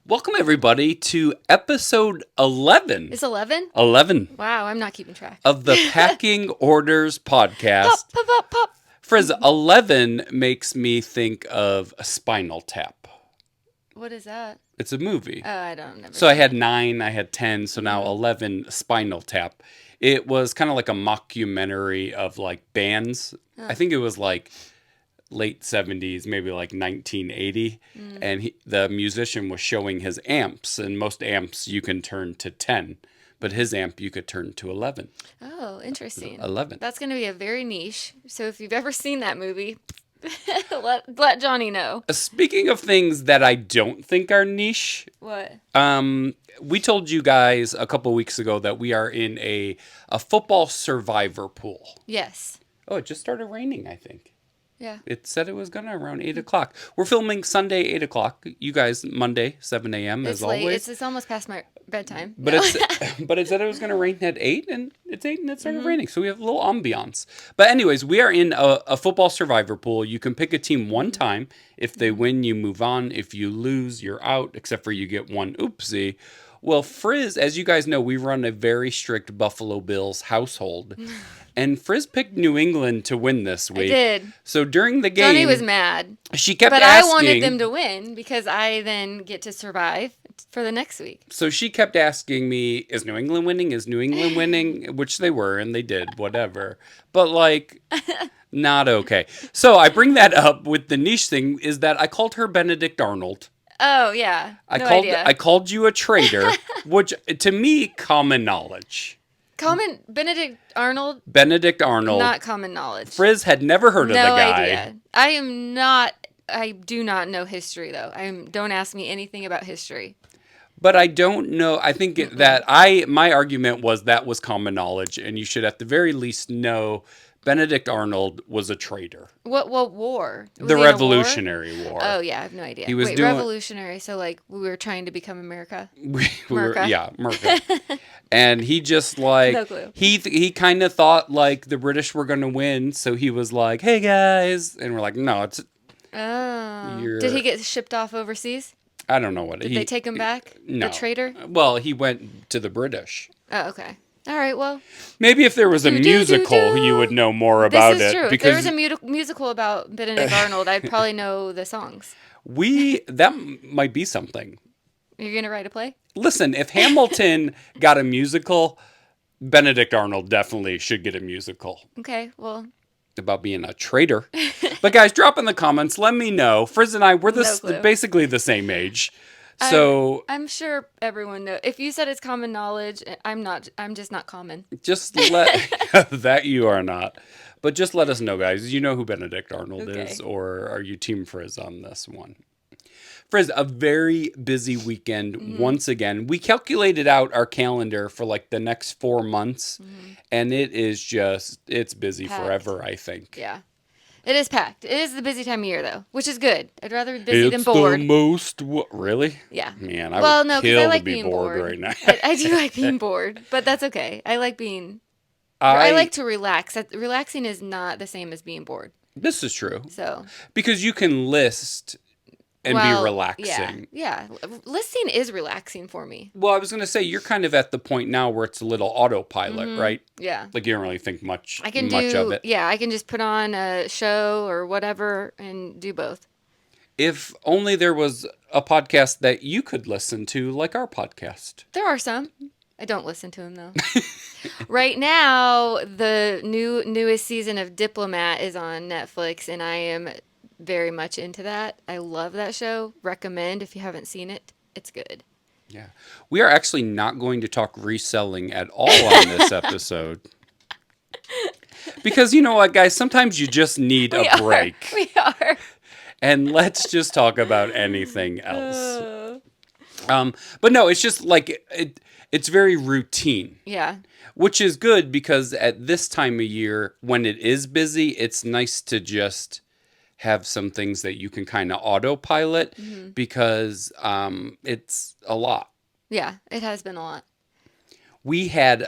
Welcome, everybody, to episode 11. It's 11? 11 Wow, I'm not keeping track. of the Packing Orders podcast. Pop, pop, pop, pop. Frizz, 11 makes me think of a Spinal Tap. What is that? It's a movie. Oh, I don't know. So I had 9, I had 10, so now 11, Spinal Tap. It was kind of like a mockumentary of like bands. I think it was like late 70s, maybe like 1980. And the musician was showing his amps, and most amps you can turn to 10, but his amp you could turn to 11. Oh, interesting. 11. That's going to be a very niche. So if you've ever seen that movie, let Johnny know. Speaking of things that I don't think are niche, What? we told you guys a couple weeks ago that we are in a football survivor pool. Yes. Oh, it just started raining, I think. Yeah. It said it was going to around 8 o'clock. We're filming Sunday, 8 o'clock. You guys, Monday, 7 a.m. It's as late. always. It's almost past my bedtime. But but it said it was going to rain at 8, and it's 8, and it started raining. So we have a little ambiance. But anyways, we are in a football survivor pool. You can pick a team one time. If they win, you move on. If you lose, you're out, except for you get one oopsie. Well, Frizz, as you guys know, we run a very strict Buffalo Bills household. And Frizz picked New England to win this week. I did. So during the game, Johnny was mad. she kept But asking. I wanted them to win because I then get to survive for the next week. So she kept asking me, is New England winning? Is New England winning? Which they were, and they did, whatever. But, like, not okay. So I bring that up with the niche thing, is that I called her Benedict Arnold. Oh, yeah. I called you a traitor, which, to me, common knowledge. Benedict Arnold? Benedict Arnold. Not common knowledge. Frizz had never heard of the guy. No idea. I do not know history, though. Don't ask me anything about history. But I don't know. I think my argument was that was common knowledge, and you should at the very least know Benedict Arnold was a traitor. What war? Was The he in a Revolutionary War. Oh, yeah, I have no idea. He was revolutionary, so like we were trying to become America? Merca. And he just like, No clue. he kind of thought like the British were going to win, so he was like, hey guys. And we're like, no, it's... Oh. Did he get shipped off overseas? I don't know what. Did they take him back? No. The traitor? Well, he went to the British. Oh, okay. All right, well. Maybe if there was a musical, you would know more about it. This is true. Because if there was a musical about Benedict Arnold, I'd probably know the songs. That might be something. You're going to write a play? Listen, if Hamilton got a musical, Benedict Arnold definitely should get a musical. Okay, well. About being a traitor. But guys, drop in the comments. Let me know. Frizz and I, we're basically the same age. So I'm sure everyone knows. If you said it's common knowledge, I'm not. I'm just not common. Just let that you are not. But just let us know, guys. You know who Benedict Arnold is, or are you Team Frizz on this one? Frizz, a very busy weekend once again. We calculated out our calendar for like the next 4 months, and it's busy packed forever, I think. Yeah. It is packed. It is the busy time of year, though, which is good. I'd rather be busy than bored. It's the most... Really? Yeah. Man, I would kill to be bored right now. I do like being bored, but that's okay. I like being... I like to relax. Relaxing is not the same as being bored. This is true. So because you can list and be relaxing. Yeah. Listing is relaxing for me. Well, I was going to say, you're kind of at the point now where it's a little autopilot, right? Yeah. Like you don't really think much of it. Yeah, I can just put on a show or whatever and do both. If only there was a podcast that you could listen to, like our podcast. There are some. I don't listen to them, though. Right now, the newest season of Diplomat is on Netflix, and I am very much into that. I love that show. Recommend if you haven't seen it. It's good. Yeah. We are actually not going to talk reselling at all on this episode. Because you know what, guys? Sometimes you just need a break. We are. And let's just talk about anything else. But no, it's just like, it's very routine. Yeah. Which is good because at this time of year, when it is busy, it's nice to just have some things that you can kind of autopilot because it's a lot. Yeah, it has been a lot. We had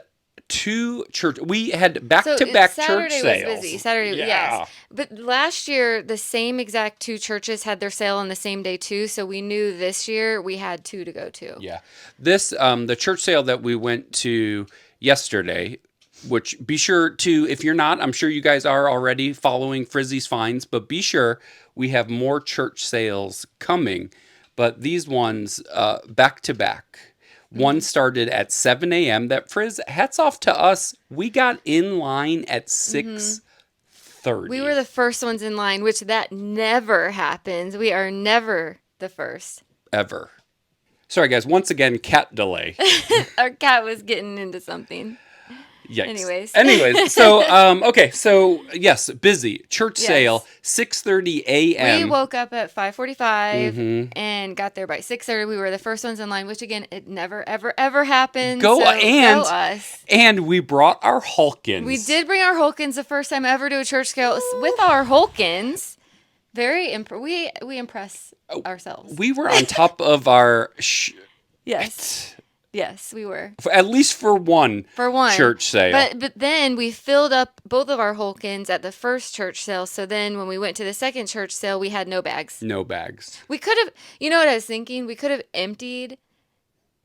We had So back-to-back church Saturday was sales. busy. Saturday, Yeah. yes. But last year, the same exact two churches had their sale on the same day too. So we knew this year we had two to go to. Yeah. This, the church sale that we went to yesterday, which be sure to, if you're not, I'm sure you guys are already following Frizzy's Finds, but be sure we have more church sales coming. But these ones, back to back. One started at 7 a.m. That Frizz, hats off to us. We got in line at 6:30. We were the first ones in line, which that never happens. We are never the first. Ever. Sorry, guys. Once again, cat delay. Our cat was getting into something. Yikes. Anyways. So okay, so yes, busy church Yes. sale, 6:30 a.m. We woke up at 5:45 and got there by 6:30. We were the first ones in line, which again, it never, ever, ever happens. Go us. And we brought our Hulkins. We did bring our Hulkins the first time ever to a church sale with our Hulkins. Very we impress ourselves. We were on top of our Yes, we were. At least for one church sale. But then we filled up both of our Hulkins at the first church sale. So then when we went to the second church sale, we had no bags. No bags. We could have, you know what I was thinking? We could have emptied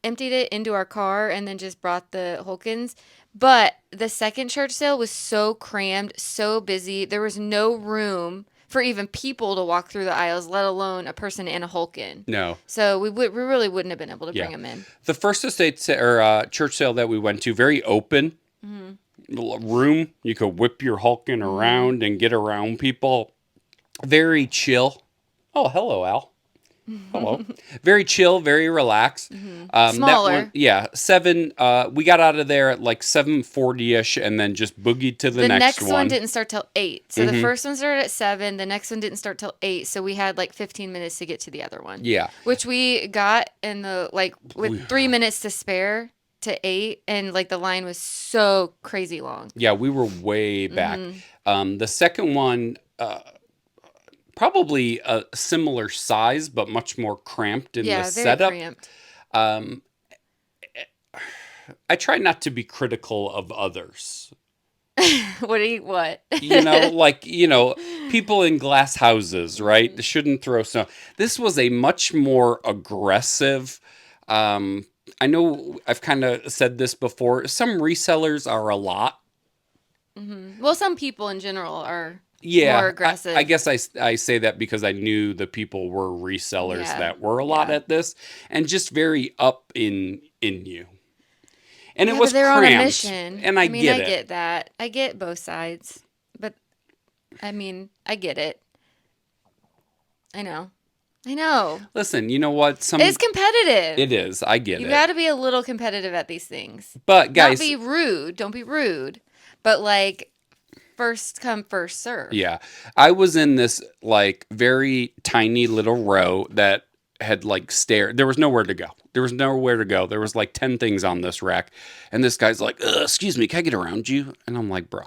it into our car and then just brought the Hulkins. But the second church sale was so crammed, so busy. There was no room for even people to walk through the aisles, let alone a person and a Hulkin. No. So we really wouldn't have been able to bring them in. The first church sale that we went to, very open room. You could whip your Hulkin around and get around people. Very chill. Oh, hello, Al. Hello. Very chill, very relaxed. Smaller. Seven. We got out of there at like 7:40ish, and then just boogied to the next one. The next one didn't start till 8. So the first one started at 7. The next one didn't start till 8. So we had like 15 minutes to get to the other one. Yeah. Which we got in with 3 minutes to spare to 8, and like the line was so crazy long. Yeah, we were way back. The second one. Probably a similar size, but much more cramped in the setup. Cramped. I try not to be critical of others. What? People in glass houses, right? They shouldn't throw snow. This was a much more aggressive. I know I've kind of said this before. Some resellers are a lot. Well, some people in general are. Yeah, more aggressive. I guess I say that because I knew the people were resellers that were a lot at this, and just very up in you. And it was they're cramped, on a mission. And I get it. I get that. I get both sides, but I get it. I know. Listen, you know what? It's competitive. It is. I get it. You got to be a little competitive at these things. But guys, don't be rude. Don't be rude. But like. First come, first serve. Yeah. I was in this like very tiny little row that had like stairs. There was nowhere to go. There was like 10 things on this rack. And this guy's like, excuse me, can I get around you? And I'm like, bro.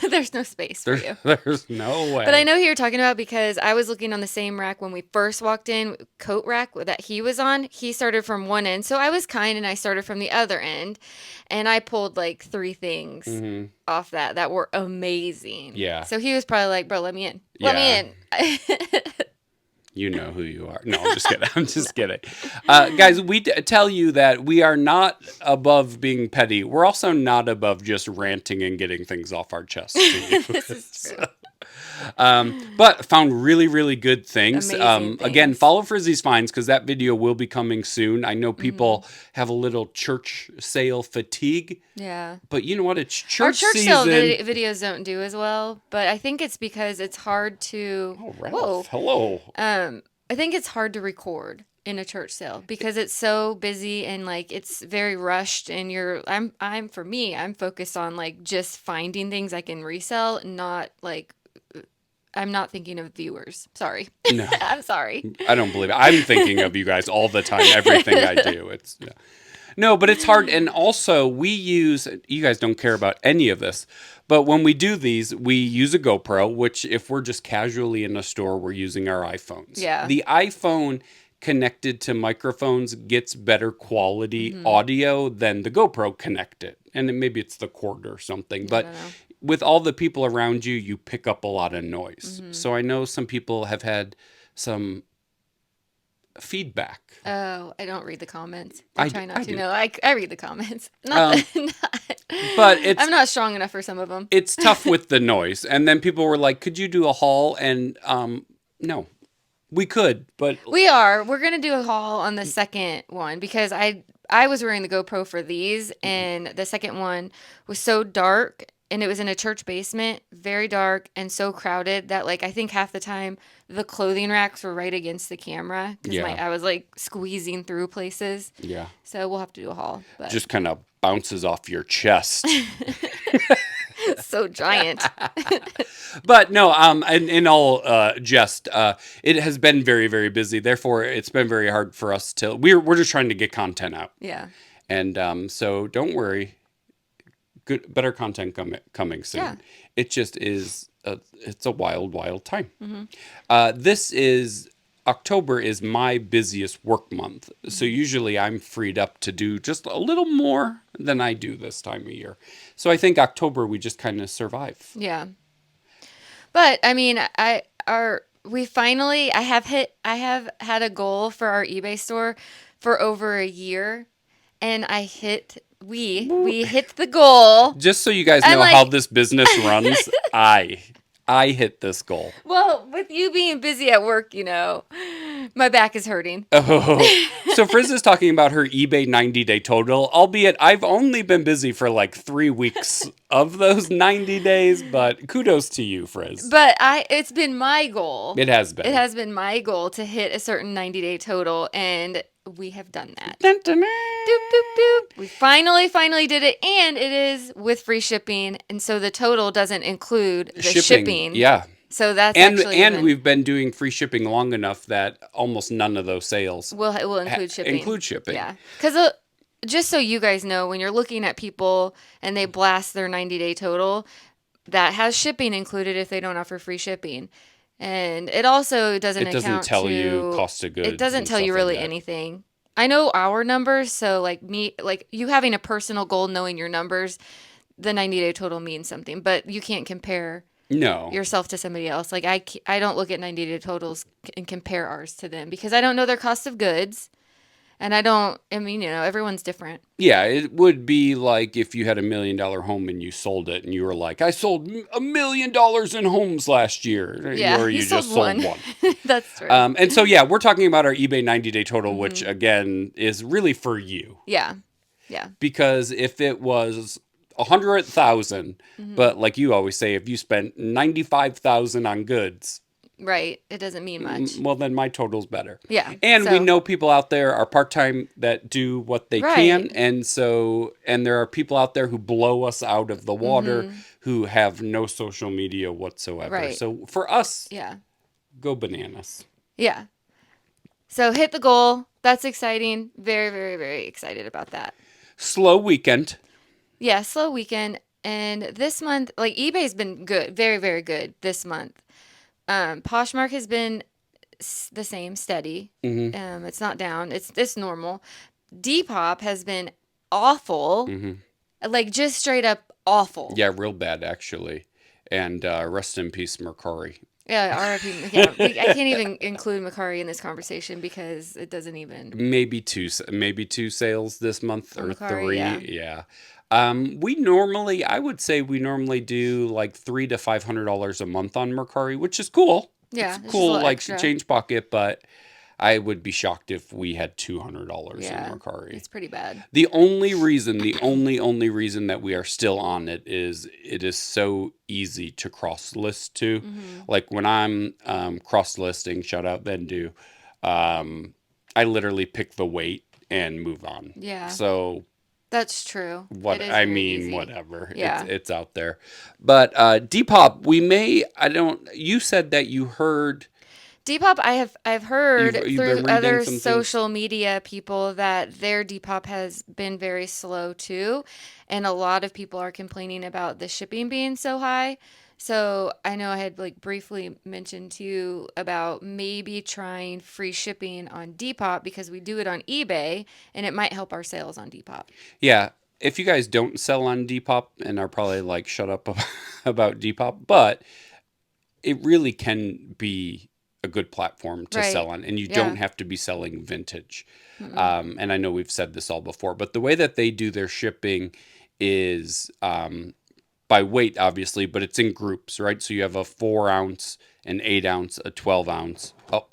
There's no space for you. There's no way. But I know who you're talking about because I was looking on the same rack when we first walked in, coat rack that he was on. He started from one end. So I was kind and I started from the other end. And I pulled like 3 things off that were amazing. Yeah. So he was probably like, bro, let me in. Let me in. You know who you are. No, I'm just kidding. Guys, we tell you that we are not above being petty. We're also not above just ranting and getting things off our chest. This is true. But found really, really good things. Amazing Again, things. follow Frizzy's Finds because that video will be coming soon. I know people have a little church sale fatigue. Yeah. But you know what? It's church Our church season. sale videos don't do as well, but I think it's because it's hard to. Oh, Ralph, hello. I think it's hard to record in a church sale because it's so busy and like it's very rushed and I'm focused on like just finding things I can resell, not like I'm not thinking of viewers. Sorry. No. I'm sorry. I don't believe it. I'm thinking of you guys all the time. Everything I do. No, but it's hard. And also you guys don't care about any of this, but when we do these, we use a GoPro, which if we're just casually in a store, we're using our iPhones. Yeah. The iPhone connected to microphones gets better quality audio than the GoPro connected. and then maybe it's the cord or something. I But don't know. with all the people around you, you pick up a lot of noise. So I know some people have had some feedback. Oh, I don't read the comments. I try not I to. do. No, I read the comments. Not Um, the, but I'm not strong enough for some of them. it's tough with the noise. And then people were like, "Could you do a haul?" And no, we could, but We're gonna do a haul on the second one because I was wearing the GoPro for these, and the second one was so dark, and it was in a church basement, very dark and so crowded that like I think half the time the clothing racks were right against the camera because Yeah. I was like squeezing through places. yeah, So we'll have to do a haul, but just kind of bounces off your chest. so giant. But no, in all jest, it has been very, very busy. Therefore, it's been very hard for us to. We're just trying to get content out, Yeah. and so don't worry. Better content coming soon. Yeah. It just is. It's a wild, wild time. Mm-hmm. This is October is my busiest work month, so usually I'm freed up to do just a little more than I do this time of year. So I think October we just kind of survive. Yeah. But I mean, I have had a goal for our eBay store for over a year, and we hit the goal. Just so you guys I'm know how like, this business runs, I hit this goal. well, with you being busy at work, my back is hurting. Oh, so Frizz is talking about her eBay 90-day total, albeit I've only been busy for like 3 weeks of those 90 days, but kudos to you, Frizz. But it's been my goal. It has been. It has been my goal to hit a certain 90-day total, and we have done that. Dun, dun, dun. Doop, doop, doop. We finally did it, and it is with free shipping, and so the total doesn't include the shipping. Yeah. So that's And actually we've been doing free shipping long enough that almost none of those sales will include shipping. include shipping. Yeah, because just so you guys know, when you're looking at people and they blast their 90-day total, that has shipping included if they don't offer free shipping. And it also doesn't It doesn't tell you cost of goods. It doesn't and tell you stuff really like that. anything. I know our numbers, so like you having a personal goal, knowing your numbers, the 90-day total means something, but you can't compare No. yourself to somebody else. Like I don't look at 90-day totals and compare ours to them because I don't know their cost of goods. And everyone's different. Yeah, it would be like if you had $1 million home and you sold it and you were like, I sold $1 million in homes last year. Yeah, or you you sold just sold one. one. That's true. And so, yeah, we're talking about our eBay 90-day total, which again is really for you. Yeah. Yeah. Because if it was 100,000, but like you always say, if you spent 95,000 on goods, Right. It doesn't mean much. well, then my total's better. Yeah. And so- we know people out there are part-time that do what they can. Right. And there are people out there who blow us out of the water who have no social media whatsoever. Right. So for us, Yeah. go bananas. Yeah. So hit the goal. That's exciting. Very, very, very excited about that. Slow weekend. Yeah. Slow weekend. And this month, like eBay's been good. Very, very good this month. Poshmark has been the same, steady. It's not down. It's normal. Depop has been awful, like just straight up awful. Yeah, real bad actually. And rest in peace, Mercari. Yeah, RIP. Yeah, I can't even include Mercari in this conversation because it doesn't even. Maybe two sales this month or Mercari, 3. Yeah. I would say we normally do like $300 to $500 a month on Mercari, which is cool. Yeah, it's just a cool, little like extra. change pocket, but I would be shocked if we had $200 Yeah, in Mercari. it's pretty bad. The only reason, the only reason that we are still on it is so easy to cross list to. Like when I'm cross listing, shout out Vendu, I literally pick the weight and move on. Yeah. So That's true. what It is I very mean, easy. whatever. Yeah. It's out there. But Depop, you said that you heard. Depop, I've heard You've through been reading other some things? social media people that their Depop has been very slow too, and a lot of people are complaining about the shipping being so high. So I know I had like briefly mentioned to you about maybe trying free shipping on Depop because we do it on eBay and it might help our sales on Depop. Yeah. if you guys don't sell on Depop and are probably like, shut up about Depop, but it really can be a good platform to sell Right. on, and you don't Yeah. have to be selling vintage. Mm-mm. And I know we've said this all before, but the way that they do their shipping is by weight, obviously, but it's in groups, right? So you have a 4 ounce, an 8 ounce, a 12 ounce. Oh,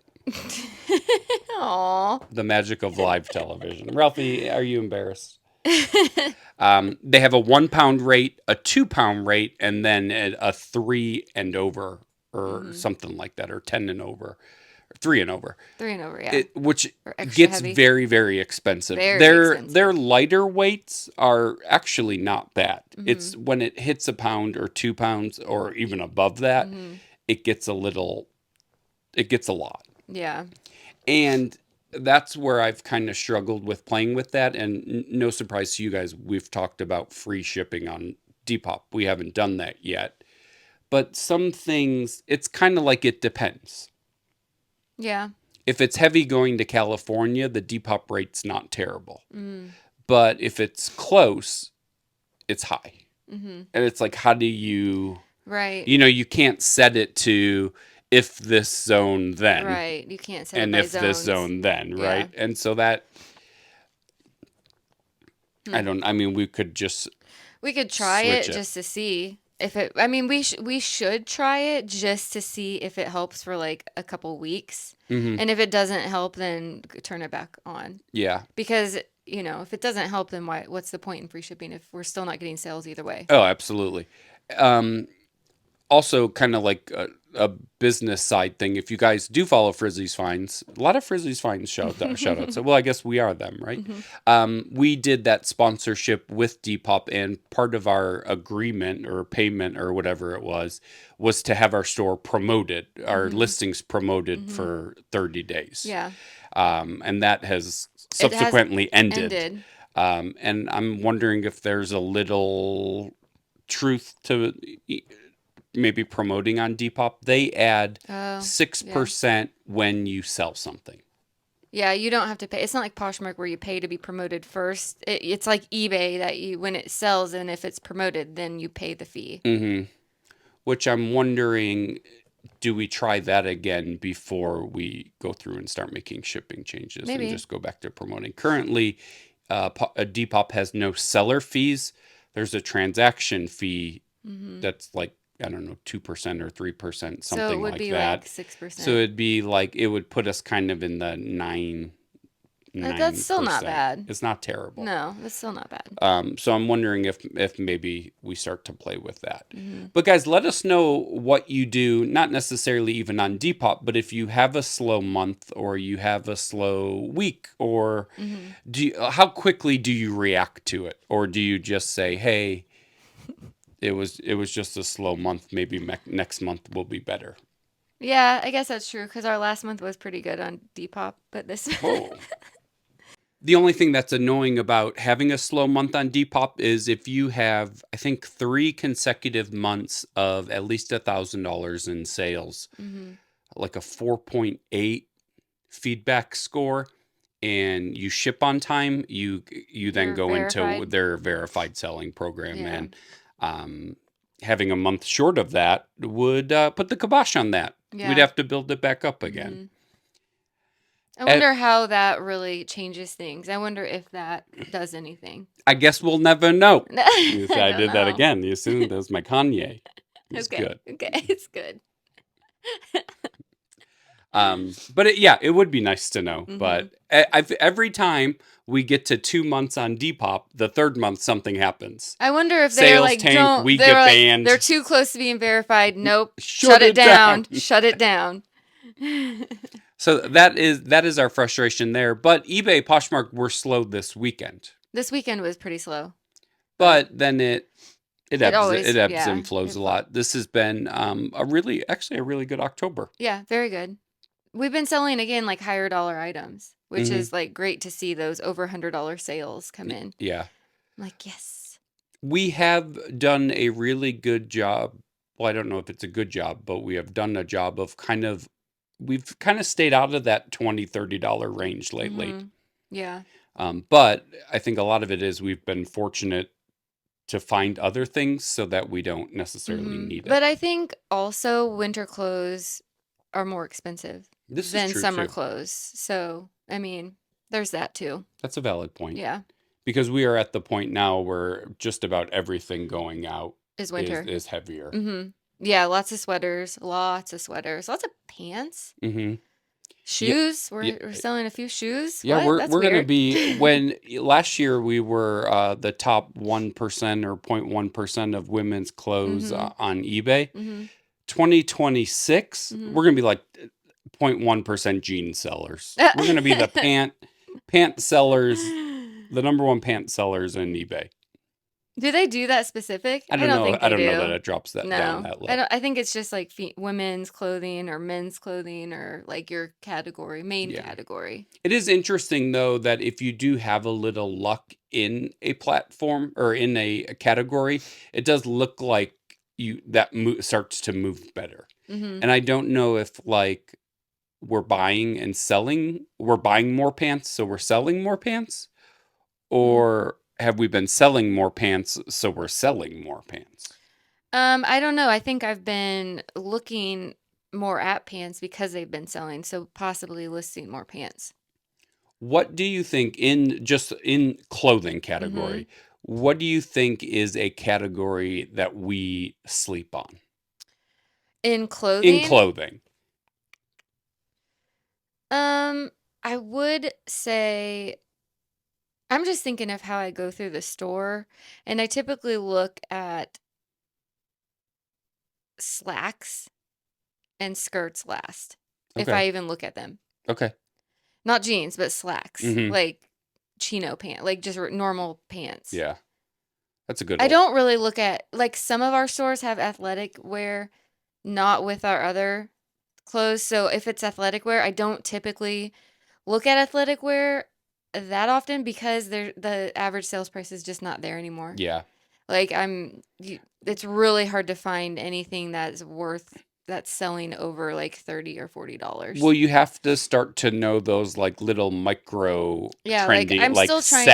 Aw. the magic of live television. Ralphie, are you embarrassed? They have a 1 pound rate, a 2 pound rate, and then a 3 and over, or Mm-hmm. something like that, or 10 and over, or 3 and over. 3 and over, yeah. Which Or extra gets heavy. very, very expensive. Very Their expensive. lighter weights are actually not bad. Mm-hmm. It's when it hits a pound or 2 pounds or even above that, Mm-hmm. it gets a little, it gets a lot. Yeah. And that's where I've kind of struggled with playing with that. And no surprise to you guys, we've talked about free shipping on Depop. We haven't done that yet. But some things, it's kind of like it depends. Yeah. If it's heavy going to California, the Depop rate's not terrible. Mm. But if it's close, it's high. Mm-hmm. And it's like, how do you, Right. you can't set it to if this zone then, Right. You can't set it and by if this zones. zone then, Yeah. right? And so that, Hmm. I mean, we could just We could try switch it it. just to see if it. I mean, we should try it just to see if it helps for like a couple weeks, Hmm. and if it doesn't help, then turn it back on. Yeah. Because if it doesn't help, then what's the point in free shipping if we're still not getting sales either way? Oh, absolutely. Um, Also, kind of like a business side thing. If you guys do follow Frizzy's Finds, a lot of Frizzy's Finds shout outs. Well, I guess we are them, right? Hmm. We did that sponsorship with Depop, and part of our agreement or payment or whatever it was to have our store promoted, our Hmm. listings promoted Hmm. for 30 days. Yeah, And that has it has subsequently ended. ended. And I'm wondering if there's a little truth to maybe promoting on Depop. They add Oh, yeah. 6% when you sell something. Yeah, you don't have to pay. It's not like Poshmark where you pay to be promoted first. It's like eBay that when it sells and if it's promoted, then you pay the fee. Hmm. Which I'm wondering, do we try that again before we go through and start making shipping changes and Maybe. just go back to promoting? Currently, Depop has no seller fees. There's a transaction fee Hmm. that's like, I don't know, 2% or 3%, So it something would like be like that. So 6%. it'd be like, it would put us kind of in the That's nine still not percent. bad. It's not terrible. No, that's still not bad. So I'm wondering if maybe we start to play with that. Hmm. But guys, let us know what you do, not necessarily even on Depop, but if you have a slow month or you have a slow week, or Hmm. how quickly do you react to it? Or do you just say, hey, it was just a slow month, maybe next month will be better? Yeah, I guess that's true because our last month was pretty good on Depop, but this. Whoa. The only thing that's annoying about having a slow month on Depop is if you have, I think, 3 consecutive months of at least $1,000 in sales, Hmm. like a 4.8 feedback score, and you ship on time, you then You're go into verified. their verified selling program, Yeah. and um, having a month short of that would put the kibosh on that. We'd Yeah. have to build it back up again. Hmm. I Eh, wonder how that really changes things. I wonder if that does anything. I guess we'll never know. You see, I I don't did that know. again. You see, that was my Kanye. It's Okay. good. Okay. It's good. Yeah, it would be nice to know. Hmm. But every time we get to 2 months on Depop, the third month something happens. I wonder if they're Sales like, tank, we they're get like, banned. they're too close to being verified. Nope. Shut Shut it it down. down. Shut it down. So that is our frustration there. But eBay, Poshmark were slow this weekend. This weekend was pretty slow, but But then it it ebbs always, it ebbs yeah, and flows a lot. This has been a really good October. yeah, very good. We've been selling again like higher dollar items, which Hmm. is like great to see those over $100 sales come in. Yeah. I'm like, yes. We have done a really good job. Well, I don't know if it's a good job, but we have done a job of we've kind of stayed out of that $20, $30 range lately. Hmm. Yeah. But I think a lot of it is we've been fortunate to find other things so that we don't necessarily need it. But I think also winter clothes are more expensive This is than true summer too. clothes. So, I mean, there's that too. That's a valid point. Yeah. Because we are at the point now where just about everything going out Is winter. is heavier. Yeah, lots of sweaters, lots of pants. Mm-hmm. Yeah, Shoes. yeah, We're selling a few shoes. yeah. What? That's We're gonna weird. be when last year we were the top 1% or 0.1% of women's clothes on eBay. 2026, we're gonna be like 0.1% jean sellers. We're gonna be the pant sellers, the number one pant sellers in eBay. Do they do that specific? I I don't don't know. think I they don't know that do. it drops that down No, that I low. don't. I think it's just like women's clothing or men's clothing or like your main Yeah. category. It is interesting though that if you do have a little luck in a platform or in a category, it does look like starts to move better. And I don't know if like we're buying more pants, so we're selling more pants, or have we been selling more pants, so we're selling more pants? I don't know. I think I've been looking more at pants because they've been selling, so possibly listing more pants. What do you think in clothing Mm-hmm. category? What do you think is a category that we sleep on In in clothing, clothing? I would say I'm just thinking of how I go through the store, and I typically look at slacks and skirts last, if Okay. I even look at them. Okay. Not jeans, but slacks, Mm-hmm. like chino pant, like just normal pants. Yeah. That's a good I one. don't really look at like some of our stores have athletic wear, not with our other clothes. So if it's athletic wear, I don't typically look at athletic wear that often because the average sales price is just not there anymore. Yeah. Like it's really hard to find anything that's selling over like $30 or $40. Well, you have to start to know those like little micro Yeah, like trendy I'm like still trying.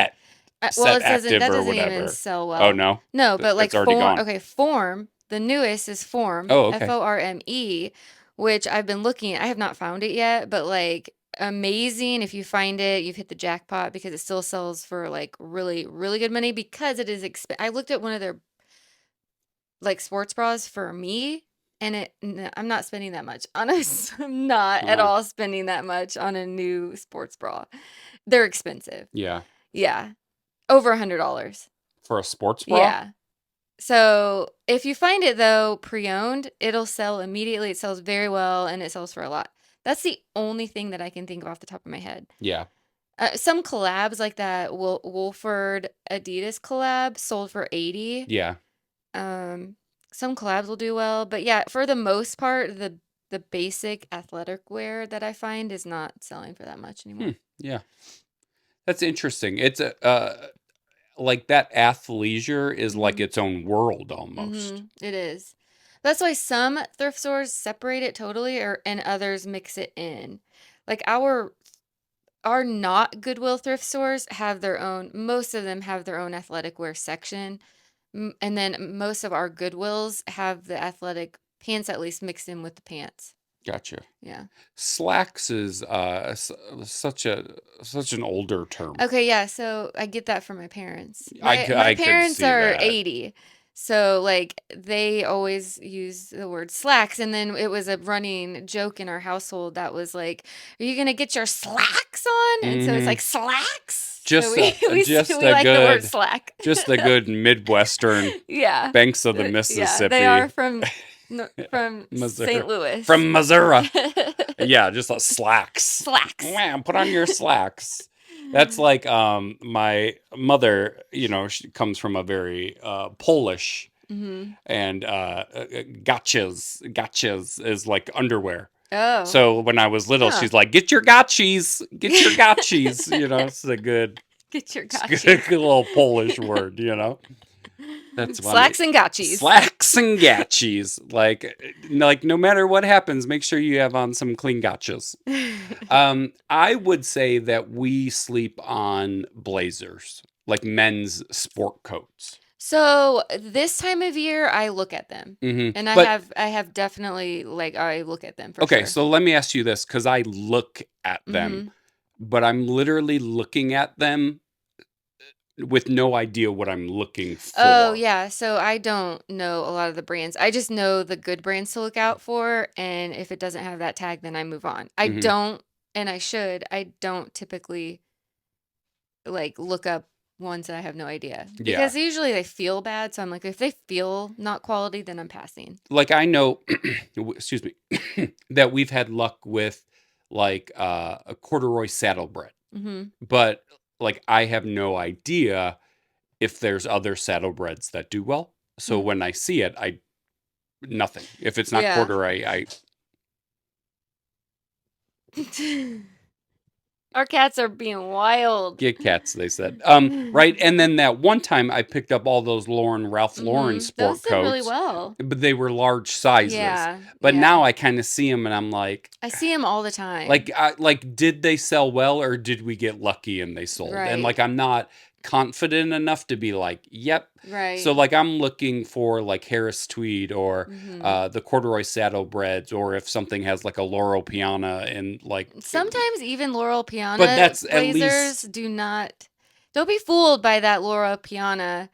Well, set active that or doesn't even whatever. sell Oh well. no. No, but like It's already form. gone. Okay, form. The newest is form. Oh, okay. FORME, which I've been looking. I have not found it yet, but like amazing. If you find it, you've hit the jackpot because it still sells for like really, really good money because it is I looked at one of their like sports bras for me, and I'm not spending that much on a. I'm not at Uh-huh. all spending that much on a new sports bra. They're expensive. Yeah. Yeah. Over $100. For a sports bra? Yeah. So if you find it though pre-owned, it'll sell immediately. It sells very well and it sells for a lot. That's the only thing that I can think of off the top of my head. Yeah. Some collabs like that Wolford Adidas collab sold for 80. Yeah. Some collabs will do well, but yeah, for the most part, the basic athletic wear that I find is not selling for that much anymore. Yeah. That's interesting. It's a like that athleisure is like its own world almost. It is. That's why some thrift stores separate it totally and others mix it in. Like our not Goodwill thrift stores have their own, most of them have their own athletic wear section. And then most of our Goodwills have the athletic pants at least mixed in with the pants. Gotcha. Yeah. Slacks is such an older term. Okay, yeah, so I get that from my parents. I My could parents see are that. 80. So like they always use the word slacks, and then it was a running joke in our household that was like, "Are you going to get your slacks on?" And so it's like slacks. Just So we just we a like the word good slack. just a good Midwestern Yeah. banks of the Yeah, Mississippi. they are from Missouri. St. Louis. From Missouri. Yeah, just like slacks. Slacks. Wow, put on your slacks. That's like my mother, she comes from a very Polish and gotchas is like underwear. Oh. So when I was little, she's like, "Get your gotchis, get your gotchis." It's a good, Get your it's a gotchas. good little Polish word. That's funny. Slacks and gotchis. Slacks and gatchies. Like no matter what happens, make sure you have on some clean gotchas. I would say that we sleep on blazers, like men's sport coats. So this time of year, I look at them, and I But have definitely like I look at them for okay, sure. so let me ask you this, because I look at them, but I'm literally looking at them with no idea what I'm looking Oh for. yeah, so I don't know a lot of the brands. I just know the good brands to look out for, and if it doesn't have that tag, then I move on. I Mhm. don't, and I should. I don't typically like look up ones that I have no idea Yeah. because usually they feel bad. So I'm like, if they feel not quality, then I'm passing. Like I know, excuse me, that we've had luck with like a corduroy saddlebred, Mm-hmm. but like I have no idea if there's other saddlebreds that do well. So when I see it, nothing. If it's not Yeah. corduroy, I Our cats are being wild. get cats, they said. Right. And then that one time I picked up all those Ralph Lauren sport Those did really coats, well. but they were large sizes. Yeah. But yeah. now I kind of see them and I'm like, I see them all the time. like, did they sell well or did we get lucky and they sold? And like, Right. I'm not confident enough to be like, yep. Right. So like, I'm looking for like Harris Tweed or the corduroy saddlebreds, or if something has like a Loro Piana and like. Sometimes even Laurel Piana But that's at blazers least. don't be fooled by that Laurel Piana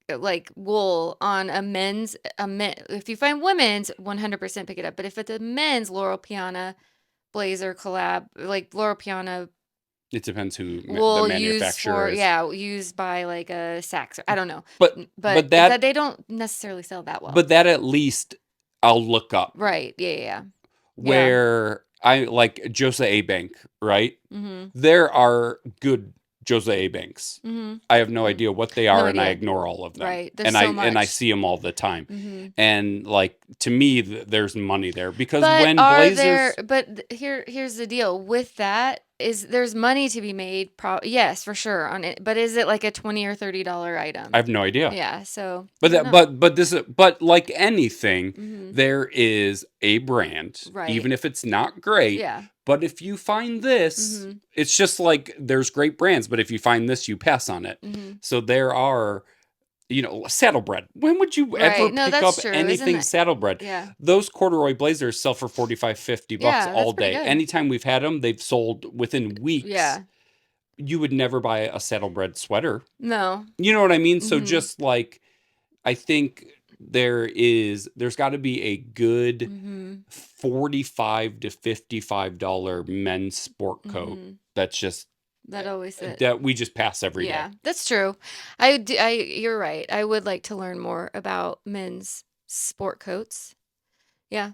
like wool on if you find women's 100% pick it up, but if it's a men's Laurel Piana blazer collab, like Laurel Piana It depends who the wool manufacturer is. used by like a Saks, I don't know, But but that they don't necessarily sell that well. But that at least I'll look up. Right. Yeah. Where I like Jose A. Bank, right? Mm-hmm. There are good Jose A. Banks. Mm-hmm. I have no idea what they are, No and I idea. ignore all of them. Right. There's and so I much. see them all the time. Mm-hmm. And like to me, there's money there because But when are blazers. there? But here's the deal with that is there's money to be made. Yes, for sure on it. But is it like a $20 or $30 item? I have no idea. Yeah. So. But like anything, Mhm. there is a brand, Right. even if it's not great. Yeah. But if you find this, it's just like there's great brands, but if you find this, you pass on it. So there are, saddlebred. When would you ever Right. No, pick that's up true. anything Isn't saddlebred? Yeah. Those corduroy blazers sell for $45, $50 Yeah, that's all pretty day. good. Anytime we've had them, they've sold within weeks. Yeah. You would never buy a saddlebred sweater. No. You know what I mean? So just like, I think there's got to be a good $45 to $55 men's sport coat that's just That always it. that we just pass every day. Yeah, that's true. You're right. I would like to learn more about men's sport coats. Yeah.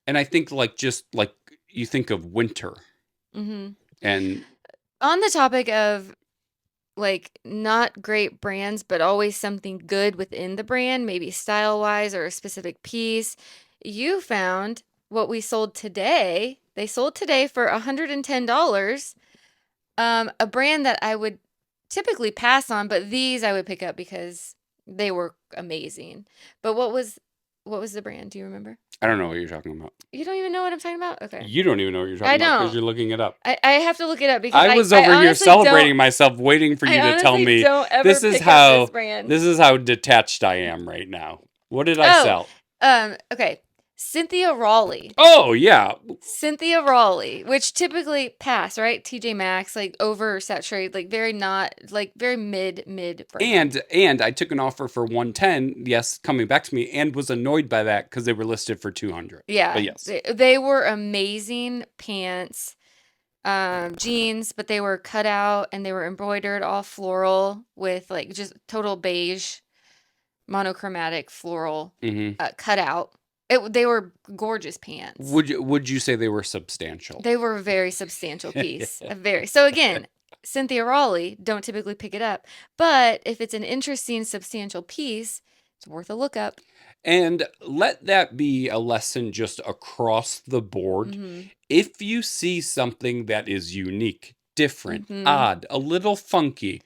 And I think like just like you think of winter and On the topic of like not great brands, but always something good within the brand, maybe style wise or a specific piece, you found what we sold today. They sold today for $110. A brand that I would typically pass on, but these I would pick up because they were amazing. But what was the brand? Do you remember? I don't know what you're talking about. You don't even know what I'm talking about? Okay. You don't even know what you're talking about because you're looking it up. I have to look it up because I was over here celebrating myself, waiting for you to tell me this is how detached I am right now. What did I sell? Okay. Cynthia Raleigh. Oh, yeah. Cynthia Raleigh, which typically pass, right? TJ Maxx, like oversaturated, like very not, like very mid brand. And I took an offer for 110, yes, coming back to me, and was annoyed by that because they were listed for 200. Yeah. But yes. They were amazing pants, jeans, but they were cut out and they were embroidered all floral with like just total beige, monochromatic floral cut out. They were gorgeous pants. Would you say they were substantial? They were a very substantial piece. So again, Cynthia Raleigh, don't typically pick it up. But if it's an interesting, substantial piece, it's worth a look up. And let that be a lesson just across the board. If you see something that is unique, different, odd, a little funky,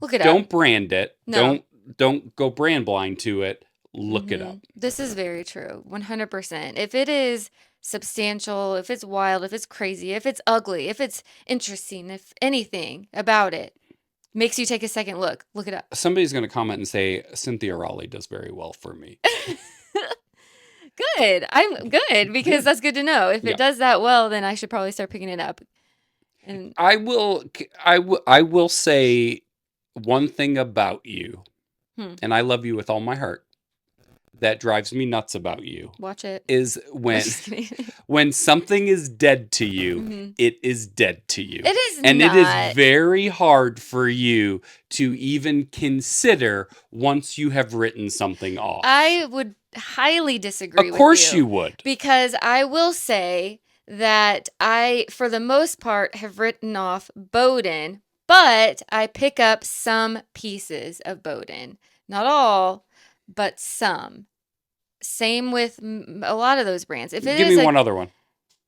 look it up. Don't brand it. No. don't go brand blind to it. Look it up. This is very true. 100%. If it is substantial, if it's wild, if it's crazy, if it's ugly, if it's interesting, if anything about it makes you take a second look it up. Somebody's going to comment and say Cynthia Raleigh does very well for me. Good. I'm good because that's good to know. If it does that well, then I should probably start picking it up. And I will say one thing about you, and I love you with all my heart, that drives me nuts about you. Watch it. Is when something is dead to you, it is dead to you. It is and not. It is very hard for you to even consider once you have written something off. I would highly disagree with you. Of course you would. Because I will say that I, for the most part, have written off Bowden, but I pick up some pieces of Bowden. Not all, but some. Same with a lot of those brands. If it Give is me one other one.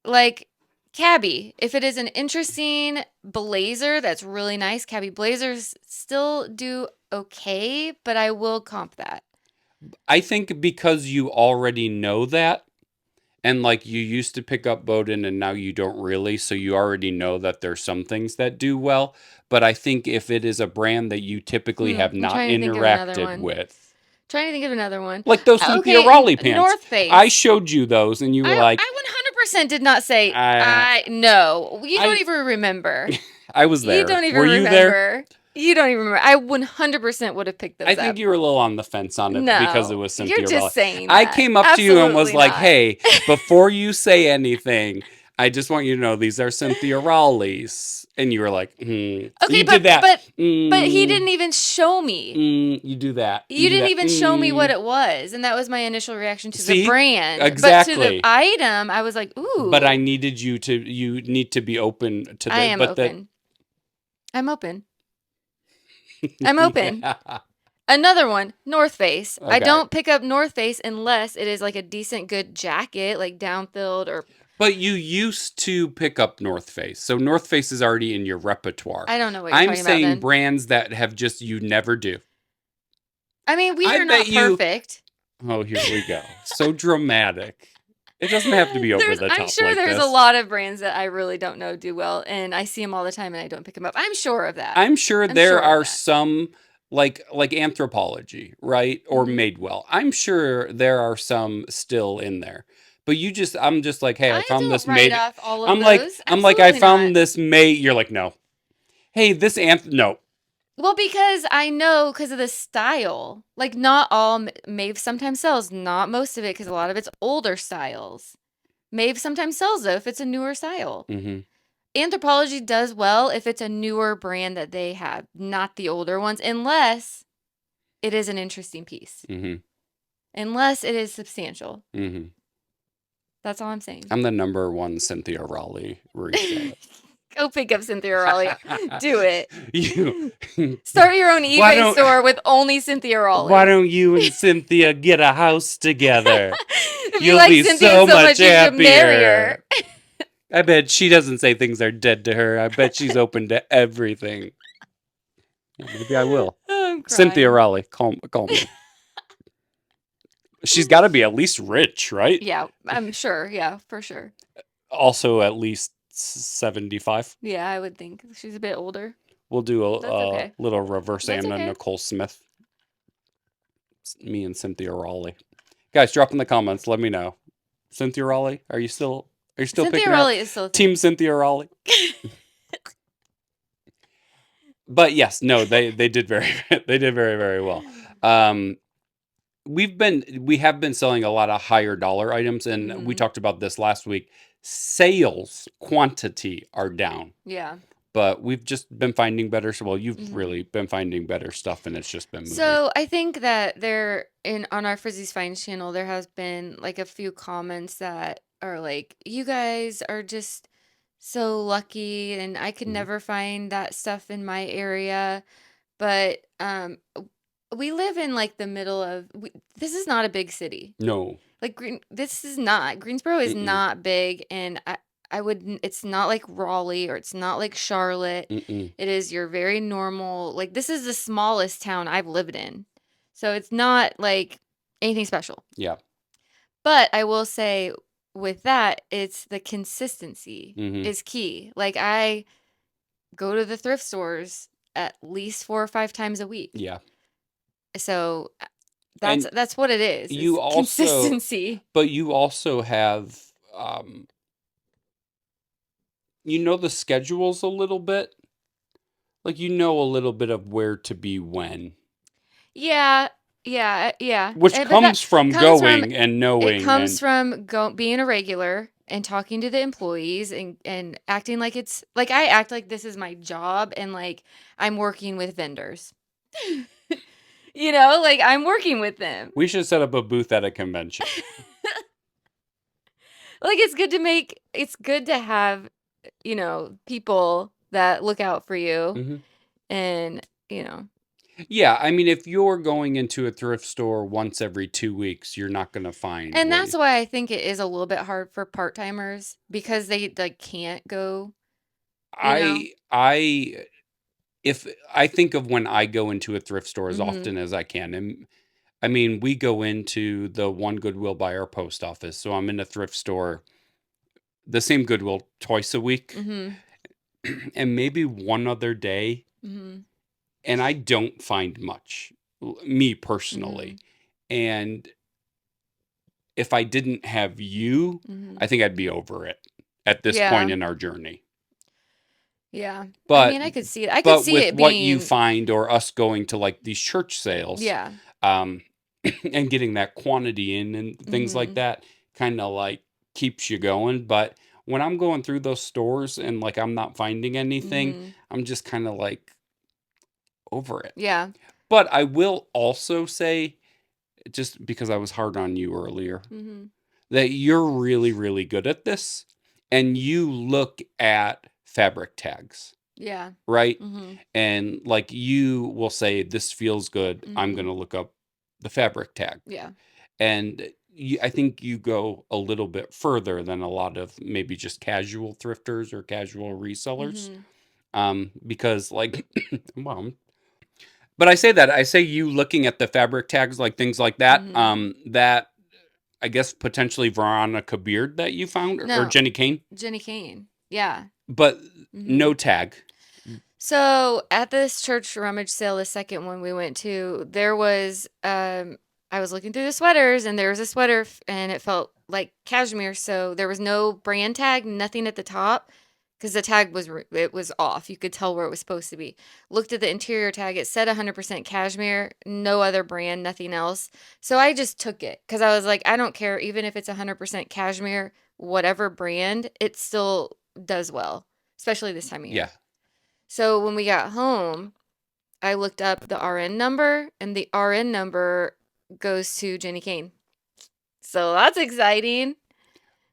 Like Cabby. If it is an interesting blazer that's really nice, Cabby blazers still do okay, but I will comp that. I think because you already know that, and like you used to pick up Bowden and now you don't really, so you already know that there's some things that do well. But I think if it is a brand that you typically have not interacted with. Trying to think of another one. Like those Cynthia Raleigh pants. North Face. I showed you those and you were like... I 100% did not say, no. You don't even remember. I was there. You don't even remember. You there? You don't even remember. I 100% would have picked those up. I think you were a little on the fence on it because it was Cynthia Raleigh. You're just saying that. I came up to you and was like, hey, before you say anything, I just want you to know these are Cynthia Raleigh's. And you were like, Okay, you did that. But he didn't even show me. You do that. You didn't even show me what it was. And that was my initial reaction to the brand. Exactly. But to the item, I was like, ooh. But I needed you need to be open to that. I am open. I'm open. I'm open. Another one, North Face. Okay. I don't pick up North Face unless it is like a decent, good jacket, like down-filled or... But you used to pick up North Face. So North Face is already in your repertoire. I don't know what you're talking about then. I'm saying brands that have just, you never do. I mean, we are not perfect. Oh, here we go. So dramatic. It doesn't have to be over the top. I'm sure there's a lot of brands that I really don't know do well, and I see them all the time, and I don't pick them up. I'm sure of that. I'm sure there are some, like Anthropologie, right? Or Madewell. I'm sure there are some still in there. But I'm just like, hey, I found this mate. I found this mate. You're like, no. Hey, this no. Well, because I know because of the style. Like, not all Maeve sometimes sells, not most of it, because a lot of it's older styles. Maeve sometimes sells, though, if it's a newer style. Anthropologie does well if it's a newer brand that they have, not the older ones, unless it is an interesting piece. Unless it is substantial. That's all I'm saying. I'm the #1 Cynthia Raleigh reseller. Go pick up Cynthia Raleigh. Do it. Start your own eBay store with only Cynthia Raleigh. Why don't you and Cynthia get a house together? You'll like be Cynthia so much happier. I bet she doesn't say things are dead to her. I bet she's open to everything. Yeah, maybe I will. Cynthia Raleigh, call me. She's got to be at least rich, right? Yeah, I'm sure. Yeah, for sure. Also, at least 75. Yeah, I would think she's a bit older. We'll do a little reverse Anna Nicole Smith. Me and Cynthia Raleigh. Guys, drop in the comments. Let me know. Cynthia Raleigh, are you still Cynthia picking Raleigh up? Is still Team Cynthia Raleigh. But yes, no, they did very very well. We have been selling a lot of higher dollar items, and we talked about this last week. Sales quantity are down. Yeah. But we've just been finding better. Well, you've really been finding better stuff, and it's just been moving. So I think that on our Frizzy's Finds channel, there has been like a few comments that are like, you guys are just so lucky, and I could never find that stuff in my area. But we live in like the middle of, this is not a big city. No. Like Greensboro is not big, and it's not like Raleigh or it's not like Charlotte. It is your very normal, like this is the smallest town I've lived in. So it's not like anything special. Yeah. But I will say with that, it's the consistency Hmm. is key. Like I go to the thrift stores at least 4 or 5 times a week. Yeah. So And that's what it is you also, consistency. but you also have, um, the schedules a little bit. Like, a little bit of where to be when, Yeah, yeah. which But that comes from comes from going and it knowing comes and, from being a regular and talking to the employees and acting like it's like I act like this is my job and like I'm working with vendors. Like I'm working with them. we should set up a booth at a convention. Like it's good to have, people that look out for you Hmm. and, you know. Yeah, I mean, if you're going into a thrift store once every 2 weeks, you're not going to find And what that's why I think it is a little bit hard for part-timers because they like can't go, you know. I if I think of when I go into a thrift store as Mhm. often as I can, and I mean, we go into the one Goodwill by our post office, so I'm in a thrift store, the same Goodwill twice a week, Mhm. and maybe one other day, Mhm. and I don't find much, me personally. Mhm. And if I didn't have you, I Mhm. think I'd be over it at this point Yeah. in our journey. Yeah. I But mean, I could see it. I could but see with it what you being find or us going to like these church sales, yeah. um, and getting that quantity in and things like Mhm. that kind of like keeps you going. But when I'm going through those stores and like I'm not finding anything, Mhm. I'm just kind of like over it. Yeah. But I will also say, just because I was hard on you earlier, Mhm. that you're really, really good at this and you look at fabric tags, Yeah. right? Mhm. And like you will say, this feels good. I'm going Mhm. to look up the fabric tag. Yeah. And I think you go a little bit further than a lot of maybe just casual thrifters or casual resellers. Mhm. Because like, well, but I say you looking at the fabric tags, like things like that, Mhm. that I guess potentially Veronica Beard that you found or No, Jenny Kane, Jenny Kane. Yeah. but no Mhm. tag. So at this church rummage sale, the second one we went to, there was I was looking through the sweaters and there was a sweater and it felt like cashmere, so there was no brand tag, nothing at the top because the tag was it was off. You could tell where it was supposed to be. Looked at the interior tag, it said 100% cashmere, no other brand, nothing else. So I just took it cuz I was like, I don't care even if it's 100% cashmere, whatever brand, it still does well, especially this time of Yeah. year. So when we got home, I looked up the RN number, and the RN number goes to Jenny Kane. So that's exciting.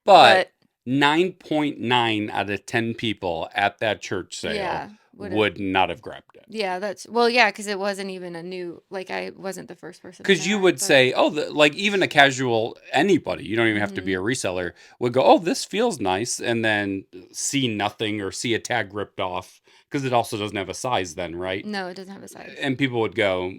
But But 9.9 out of 10 people at that church sale yeah, would have. would not have grabbed it. Yeah, that's well, yeah, because it wasn't even a new. Like I wasn't the first person in Because you there. would But say, oh, like even a casual, anybody, you don't even have to be a mm-hmm. reseller, would go, oh, this feels nice. And then see nothing or see a tag ripped off because it also doesn't have a size then, right? No, it doesn't have a size. And people would go,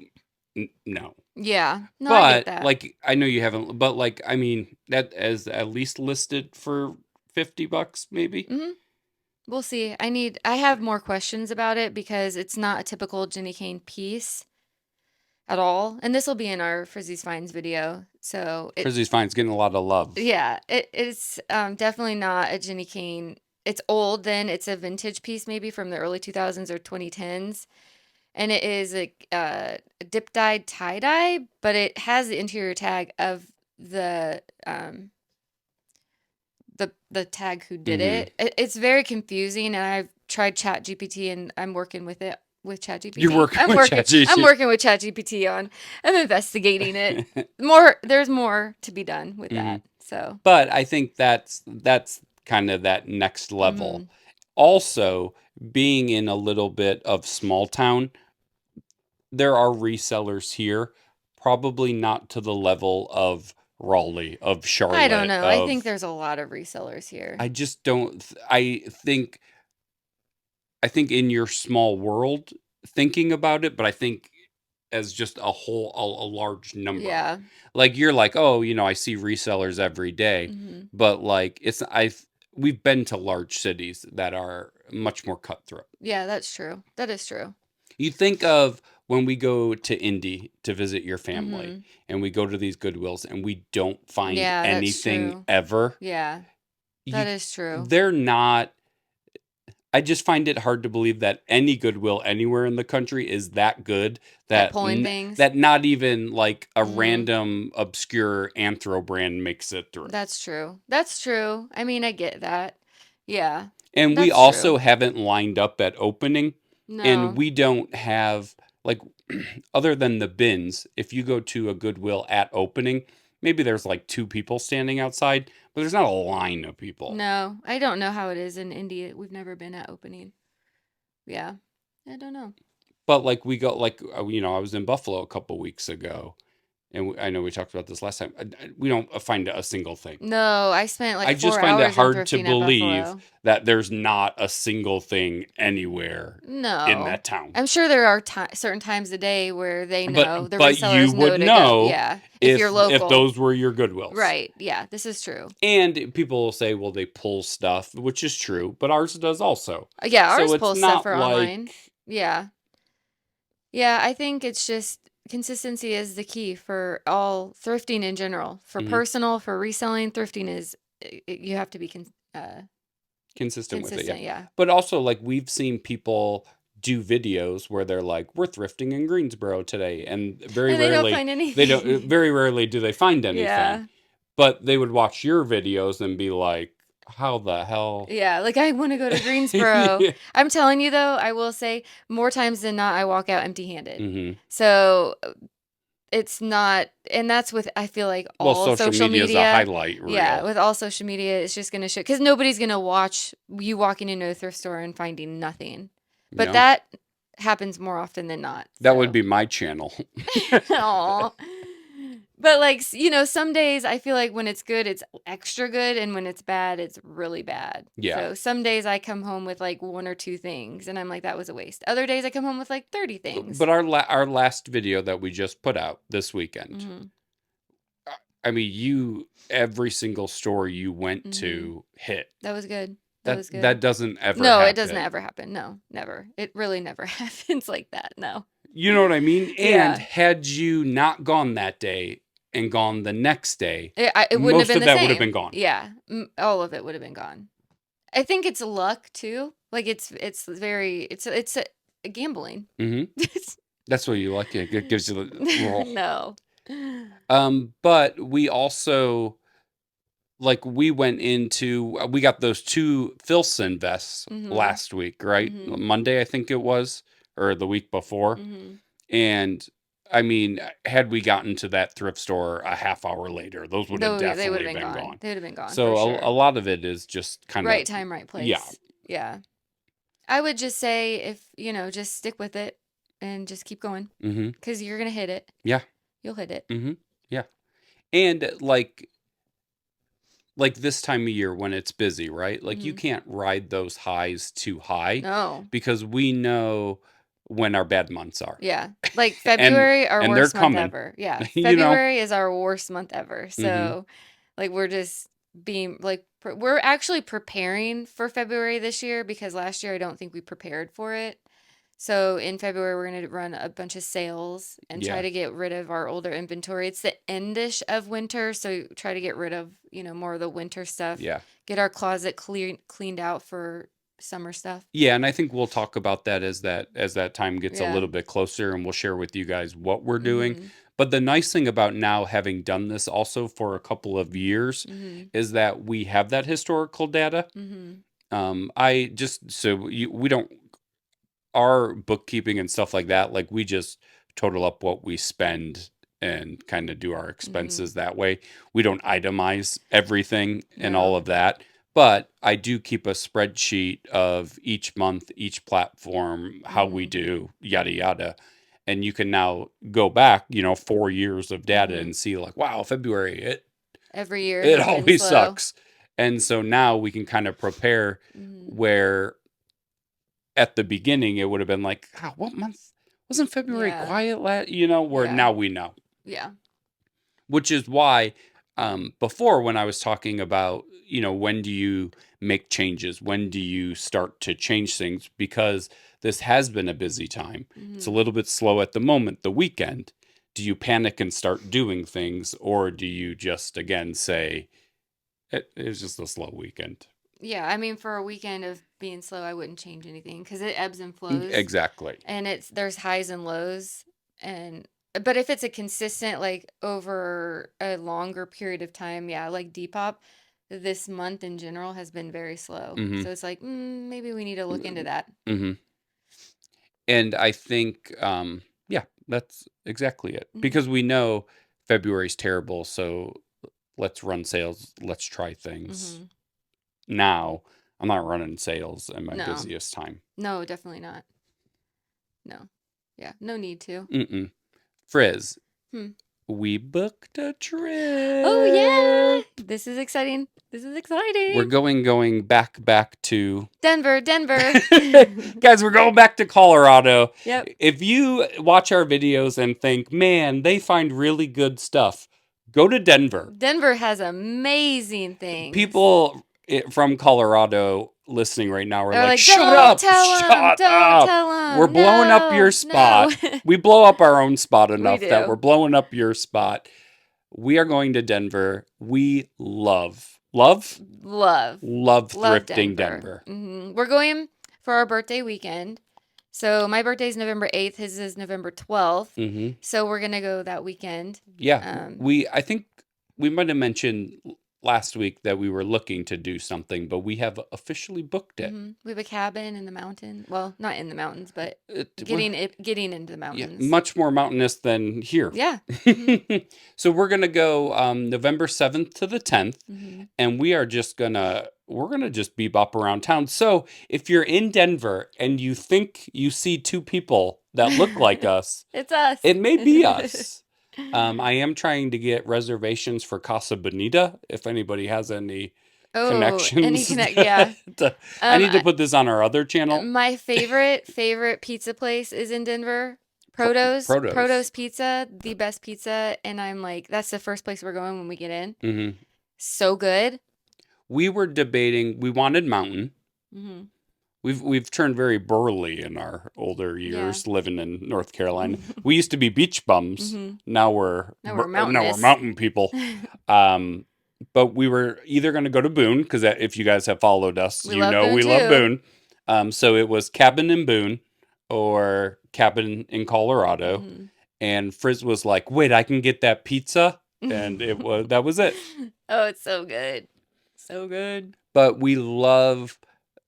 no. Yeah, no, I get But that. like, I know you haven't, but like, I mean, that is at least listed for $50, maybe. Mm-hmm. We'll see. I have more questions about it because it's not a typical Jenny Kane piece at all. And this will be in our Frizzy's Finds video. So Frizzy's Fine's getting a lot of love. yeah, it's definitely not a Jenny Kane. It's old then. It's a vintage piece maybe from the early 2000s or 2010s. And it is a dip dyed tie dye, but it has the interior tag of the tag who did Hmm. It's very confusing, and I've tried Chat GPT, and I'm working with it with Chat You're GPT. working with I'm ChatGPT. working with Chat GPT on. I'm investigating it. There's more to be done with Hmm. that. So, But I think that's kind of that next level. mhm. Also, being in a little bit of small town, there are resellers here, probably not to the level of Raleigh, of I don't Charlotte, know. I think of there's a lot of resellers here. I just don't I think in your small world thinking about it, but I think as just a whole a large number. Yeah. Like you're like, oh, I see resellers every day, Hmm. but like we've been to large cities that are much more cutthroat. Yeah, that's true. That is true. You think of when we go to Indy to visit your family Hmm. and we go to these Goodwills and we don't find Yeah, that's anything true. ever. Yeah, that You is true. they're not I just find it hard to believe that any Goodwill anywhere in the country is that good At that pulling things. that not even like a Hmm. random obscure anthro brand makes it through. That's true. That's true. I mean, I get that. Yeah, And we that's also true. haven't lined up at opening, and No. we don't have like other than the bins, if you go to a Goodwill at opening, maybe there's like two people standing outside, but there's not a line of people. No, I don't know how it is in India. We've never been at opening. Yeah, I don't know. But like we go like I was in Buffalo a couple weeks ago, and I know we talked about this last time. We don't find a single thing. No, I spent like I just four find it hours in hard to thrifting at believe Buffalo. that there's not a single thing anywhere in No. that town. I'm sure there are certain times a day where they know, the But you resellers know would to go. know Yeah, if you're if local. those were your Goodwills. Right. Yeah, this is true. And people will say, well, they pull stuff, which is true, but ours does also. Yeah, So ours it's pulls stuff not for online. like Yeah. Yeah, I think it's just consistency is the key for all thrifting in general. For mhm, personal, for reselling, thrifting is you have to be consistent with it, yeah. consistent. Yeah. But also, like, we've seen people do videos where they're like, we're thrifting in Greensboro today, and And they don't find anything. very rarely do they find anything. Yeah. But they would watch your videos and be like, how the hell? Yeah, like I want to go to Greensboro. Yeah. I'm telling you though, I will say more times than not I walk out empty-handed. Hmm. So it's not, and that's with I feel like Well, all social social media is a media. highlight Yeah, reel. with all social media, it's just gonna show because nobody's gonna watch you walking into a thrift store and finding nothing. But No, that happens more often than not. that would So, be my channel. aw. But like some days I feel like when it's good, it's extra good, and when it's bad, it's really bad. Yeah. So some days I come home with like one or two things, and I'm like, that was a waste. Other days I come home with like 30 things. But our last video that we just put out this weekend, Hmm. I mean, every single store you went Hmm. to hit. That was good. That was That good. doesn't ever No, it doesn't happen. ever happen. No, never. It really never happens like that. No. You know what I mean? And Yeah. had you not gone that day and gone the next day, It wouldn't have most been of the that would have been same. gone. Yeah, all of it would have been gone. I think it's luck too. Like it's very it's a gambling. Hmm. That's what you like. It gives you the roll. No. But we also like we got those two Filson vests Mhm. last week, right? Mhm. Monday, I think it was, or the week before. Mhm. And I mean, had we gotten to that thrift store a half hour later, those would have Though they would definitely have been been gone. gone. They would have been gone So for a sure. lot of it is just kind of, Right time, right yeah. place. Yeah. I would just say if, just stick with it and just keep going Hmm. cuz you're going to hit it. Yeah. You'll hit it. Hmm. Yeah. And like this time of year when it's busy, right? Like you Mhm. can't ride those highs too high No. because we know when our bad months are. Yeah. Like and February, our and they're worst month coming, ever. Yeah. you know. February is our worst month ever. Hmm. So, like, we're just being like, we're actually preparing for February this year because last year I don't think we prepared for it. So, in February, we're going to run a bunch of sales and try Yeah. to get rid of our older inventory. It's the endish of winter. So, try to get rid of, more of the winter stuff, Yeah. get our closet cleaned out for summer stuff. Yeah, and I think we'll talk about that as that time gets a Yeah. little bit closer, and we'll share with you guys what we're doing. Mm But the nice thing about now having done this also for a couple of years hmm. Mm is that we have that historical data. hmm. Mm hmm. I just so we don't our bookkeeping and stuff like that. Like we just total up what we spend and kind of do our Mm hmm. expenses that way. We don't itemize everything and all No. of that. But I do keep a spreadsheet of each month, each platform, how we Mhm. do, yada, yada. And you can now go back, 4 years of data Mhm. and see like, wow, February, Every year it has been always slow. sucks. And so now we can kind of prepare Mhm. where at the beginning it would have been like, what wasn't February Yeah. quiet where Yeah. now we know. Yeah. Which is why before when I was talking about, when do you make changes? When do you start to change things? Because this has been a busy time. It's a Hmm. little bit slow at the moment, the weekend. Do you panic and start doing things? Or do you just, again, say, it was just a slow weekend? Yeah. I mean, for a weekend of being slow, I wouldn't change anything because it ebbs and flows, Exactly. and there's highs and lows, and but if it's a consistent like over a longer period of time, yeah, like Depop, this month in general has been very slow. Hmm. So it's like maybe we need to look into that. Hmm. And I think, yeah, that's exactly it. Hmm. Because we know February's terrible, so let's run sales, let's try things. Hmm. Now, I'm not running sales in my No, busiest time. no, definitely not. No, yeah, no need to. Mm-mm. Frizz, Hmm. we booked a Oh trip. yeah, this is exciting. This is We're exciting. going back to Denver, Denver. guys, we're going back to Colorado. Yep. If you watch our videos and think, man, they find really good stuff, go to Denver. Denver has amazing things. People from Colorado listening right now are They're like, like, shut don't up, tell them, shut don't up. tell We're them. blowing up your No, no. spot. We blow up our own spot We enough that we're do. blowing up your spot. We are going to Denver. We love Love, love thrifting Denver. Denver. We're going for our birthday weekend. So my birthday is November 8th. His is November 12th. Hmm. So we're going to go that weekend. Yeah, Um, I think we might have mentioned last week that we were looking to do something, but we have officially booked it. We have a cabin in the mountain. Well, not in the mountains, but Well, getting into the yeah, mountains. much more mountainous than here. Yeah. Hmm. So we're gonna go November 7th to the 10th, Hmm. and we're gonna just bebop around town. So if you're in Denver and you think you see two people that look like us, It's us. it may be us. I am trying to get reservations for Casa Bonita. If anybody has any Oh, any connections, connect? Yeah. I need to I, put this on our other channel. my favorite pizza place is in Denver. Proto's Protos. Pizza, the best pizza, and I'm like, that's the first place we're going when we get in. Hmm. So good. We were debating. We wanted mountain. Hmm. We've turned very burly in our older Yeah. years living in North Carolina. We used to be beach bums. Hmm. Now we're Now we're now we're mountainous. mountain people. Um, but we were either going to go to Boone because if you guys have followed us, We love Boone we love too. Boone. So it was cabin in Boone or cabin in Colorado, Hmm. and Frizz was like, "Wait, I can get that pizza," and that was it. Oh, it's so good. So good. But we love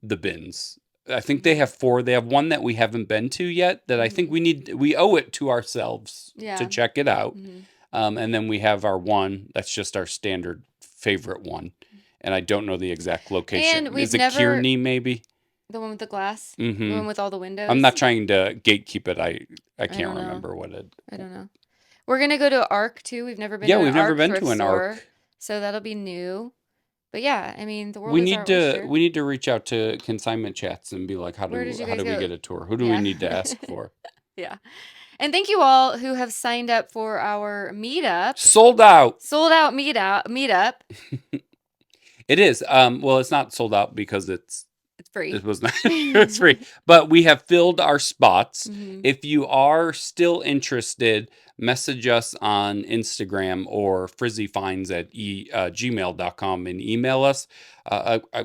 the bins. I think they Hmm. have four. They have one that we haven't been to yet that I think Hmm. we owe it to ourselves to Yeah. check it out. Hmm. And then we have our one that's just our standard favorite one. And I don't know the exact location. And Is we've it never Kearney maybe? the one with the glass, the Hmm. one with all the I'm windows. not trying to gatekeep it. I I can't don't know. remember what it. I don't know. We're gonna go to Arc too. We've never been Yeah, to an we've never Arc been thrift to an store, Arc. so that'll be new. But yeah, I mean, the world is our oyster. We need to reach out to consignment chats and be like, Where did you how guys do we go? get a tour? Who do we Yeah. need to ask for? Yeah. And thank you all who have signed up for our meetup. Sold out. Sold out meetup. It is. Well, it's not sold out because It's free. it was not it's free. But we have filled our spots. Hmm. If you are still interested, message us on Instagram or frizzyfinds at gmail.com and email us.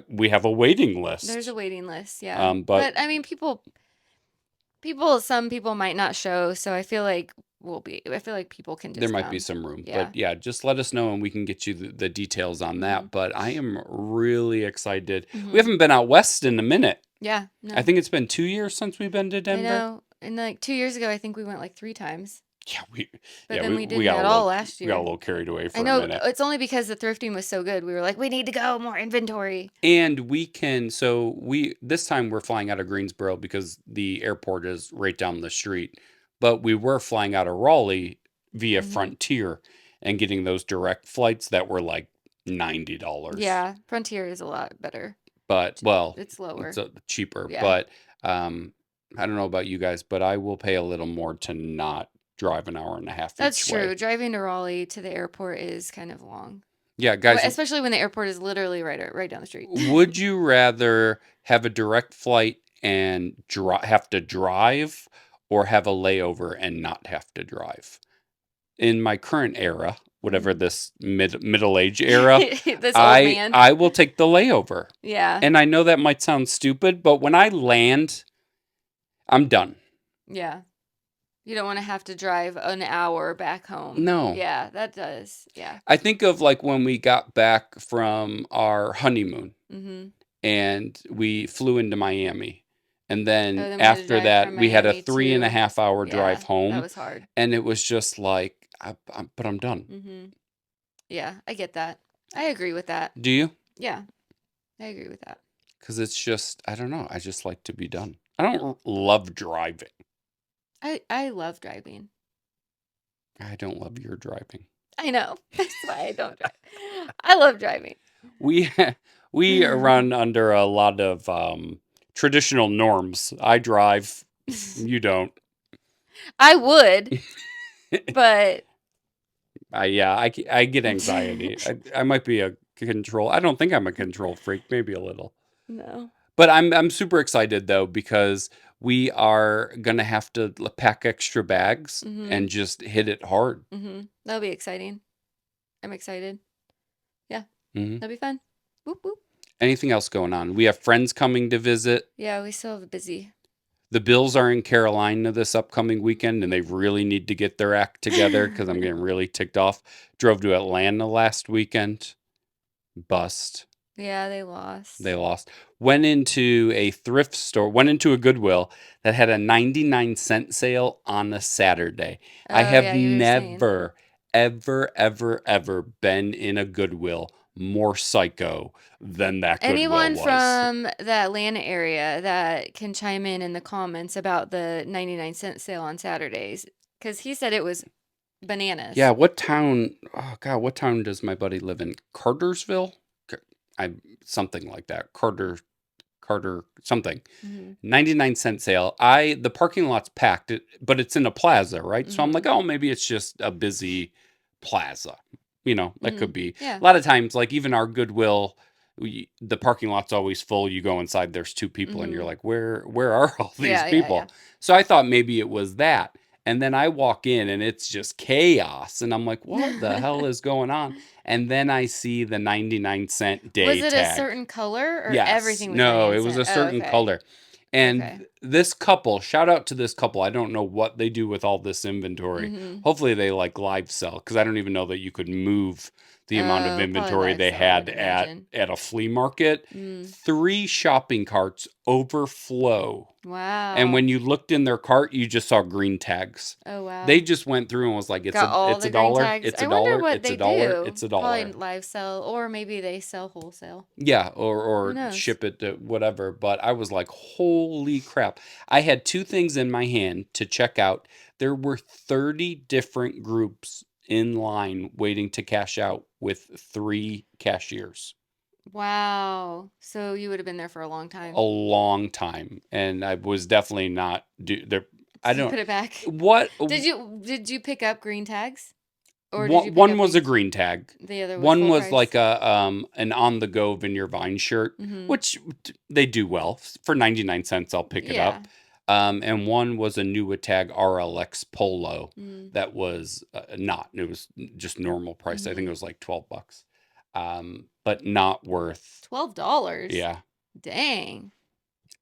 We have a waiting list. There's a waiting list, yeah. But But I mean, some people might not show, so I feel like people can there just might be come. some room. Yeah. But yeah, just let us know and we can get you the details on Hmm. that. But I am really excited. Hmm. We haven't been out west in a minute. Yeah. No. I think it's been 2 years since we've been to I Denver. know. And like 2 years ago, I think we went like 3 times. Yeah, But then we didn't at all last we got a year. little carried away for I a know minute. it's only because the thrifting was so good. We were like, we need to go, more inventory. And this time we're flying out of Greensboro because the airport is right down the street. But we were flying out of Raleigh via Hmm. Frontier and getting those direct flights that were like $90. Yeah, Frontier is a lot better. But well, It's lower. it's cheaper. Yeah. But um I don't know about you guys, but I will pay a little more to not drive an hour and a half That's each true. way. Driving to Raleigh to the airport is kind of long. Yeah, guys, Especially when the airport is literally right down the street. would you rather have a direct flight and have to drive, or have a layover and not have to drive? In my current era, whatever Mhm. this middle age era, This old man. I will take the layover. Yeah. And I know that might sound stupid, but when I land, I'm done. Yeah. You don't want to have to drive an hour back home. No. Yeah, that does. Yeah. I think of like when we got back from our honeymoon Mm-hmm. and we flew into Miami. And Oh, then then we had to after drive that, from we had a Miami 3.5 hour yeah, drive that home. was hard. And it was just like, but I'm done. Mm-hmm. Yeah, I get that. I agree with that. Do you? Yeah, I agree with that. Because it's just, I don't know. I just like to be done. I don't love driving. I love driving. I don't love your driving. I know. That's why I don't drive. I love driving. We we run under a lot of traditional norms. I drive, you don't. I would, but I get anxiety. I might be a control. I don't think I'm a control freak. Maybe a little. no. But I'm super excited though because we are gonna have to pack extra bags Mm-hmm. and just hit it hard. Mm-hmm. That'll be exciting. I'm excited. Yeah, Hmm. that'll be fun. Whoop whoop. Anything else going on? We have friends coming to visit. Yeah, we still have a busy. The Bills are in Carolina this upcoming weekend, and they really need to get their act together because I'm getting really ticked off. Drove to Atlanta last weekend. Bust. Yeah, they lost. They lost. Went into a thrift store, went into a Goodwill that had a 99-cent sale on a Saturday. I Oh, have yeah, you were saying. never, ever been in a Goodwill more psycho than that Goodwill Anyone was. from the Atlanta area that can chime in the comments about the 99-cent sale on Saturdays? Because he said it was bananas. Yeah, what town? Oh God, what town does my buddy live in? Cartersville? I something like that. Carter something. Mm-hmm. 99-cent sale. The parking lot's packed, but it's in a plaza, right? So I'm like, oh, maybe it's just a busy plaza. That could be. Yeah. A lot of times, like even our Goodwill, the parking lot's always full. You go inside, there's two people, and you're like, where are all these Yeah, people? yeah. So I thought maybe it was that. And then I walk in and it's just chaos. And I'm like, what the hell is going on? And then I see the 99-cent day Was it tag. a certain color or Yes. everything was No, 99 it was a cent? certain okay. color. And Okay. this couple, shout out to this couple. I don't know what they do with all this inventory. Mm-hmm. Hopefully they like live sell because I don't even know that you could move the amount of probably inventory live they sell, had I'd imagine. at a flea market. Mm. 3 shopping carts overflow. Wow. And when you looked in their cart, you just saw green tags. Oh, wow. They just went through and was like, Got all it's the a green dollar, tags. it's a I wonder dollar, what it's they a dollar, do. it's a Probably dollar. live sell, or maybe they sell wholesale. Yeah, Who or knows? ship it to whatever. But I was like, holy crap. I had 2 things in my hand to check out. There were 30 different groups in line waiting to cash out with 3 cashiers. Wow. So you would have been there for a long time. A long time. And I was definitely not there. I Did you don't put it back? what Did you pick up green tags? Or did you pick one up was a green tag. the other was One full was price? like a an on the go Vineyard Vine shirt, which they do well for 99 cents. I'll pick it up. And one was a new tag RLX polo that was not. It was just normal price. I think it was like $12. But not worth $12. Yeah. Dang.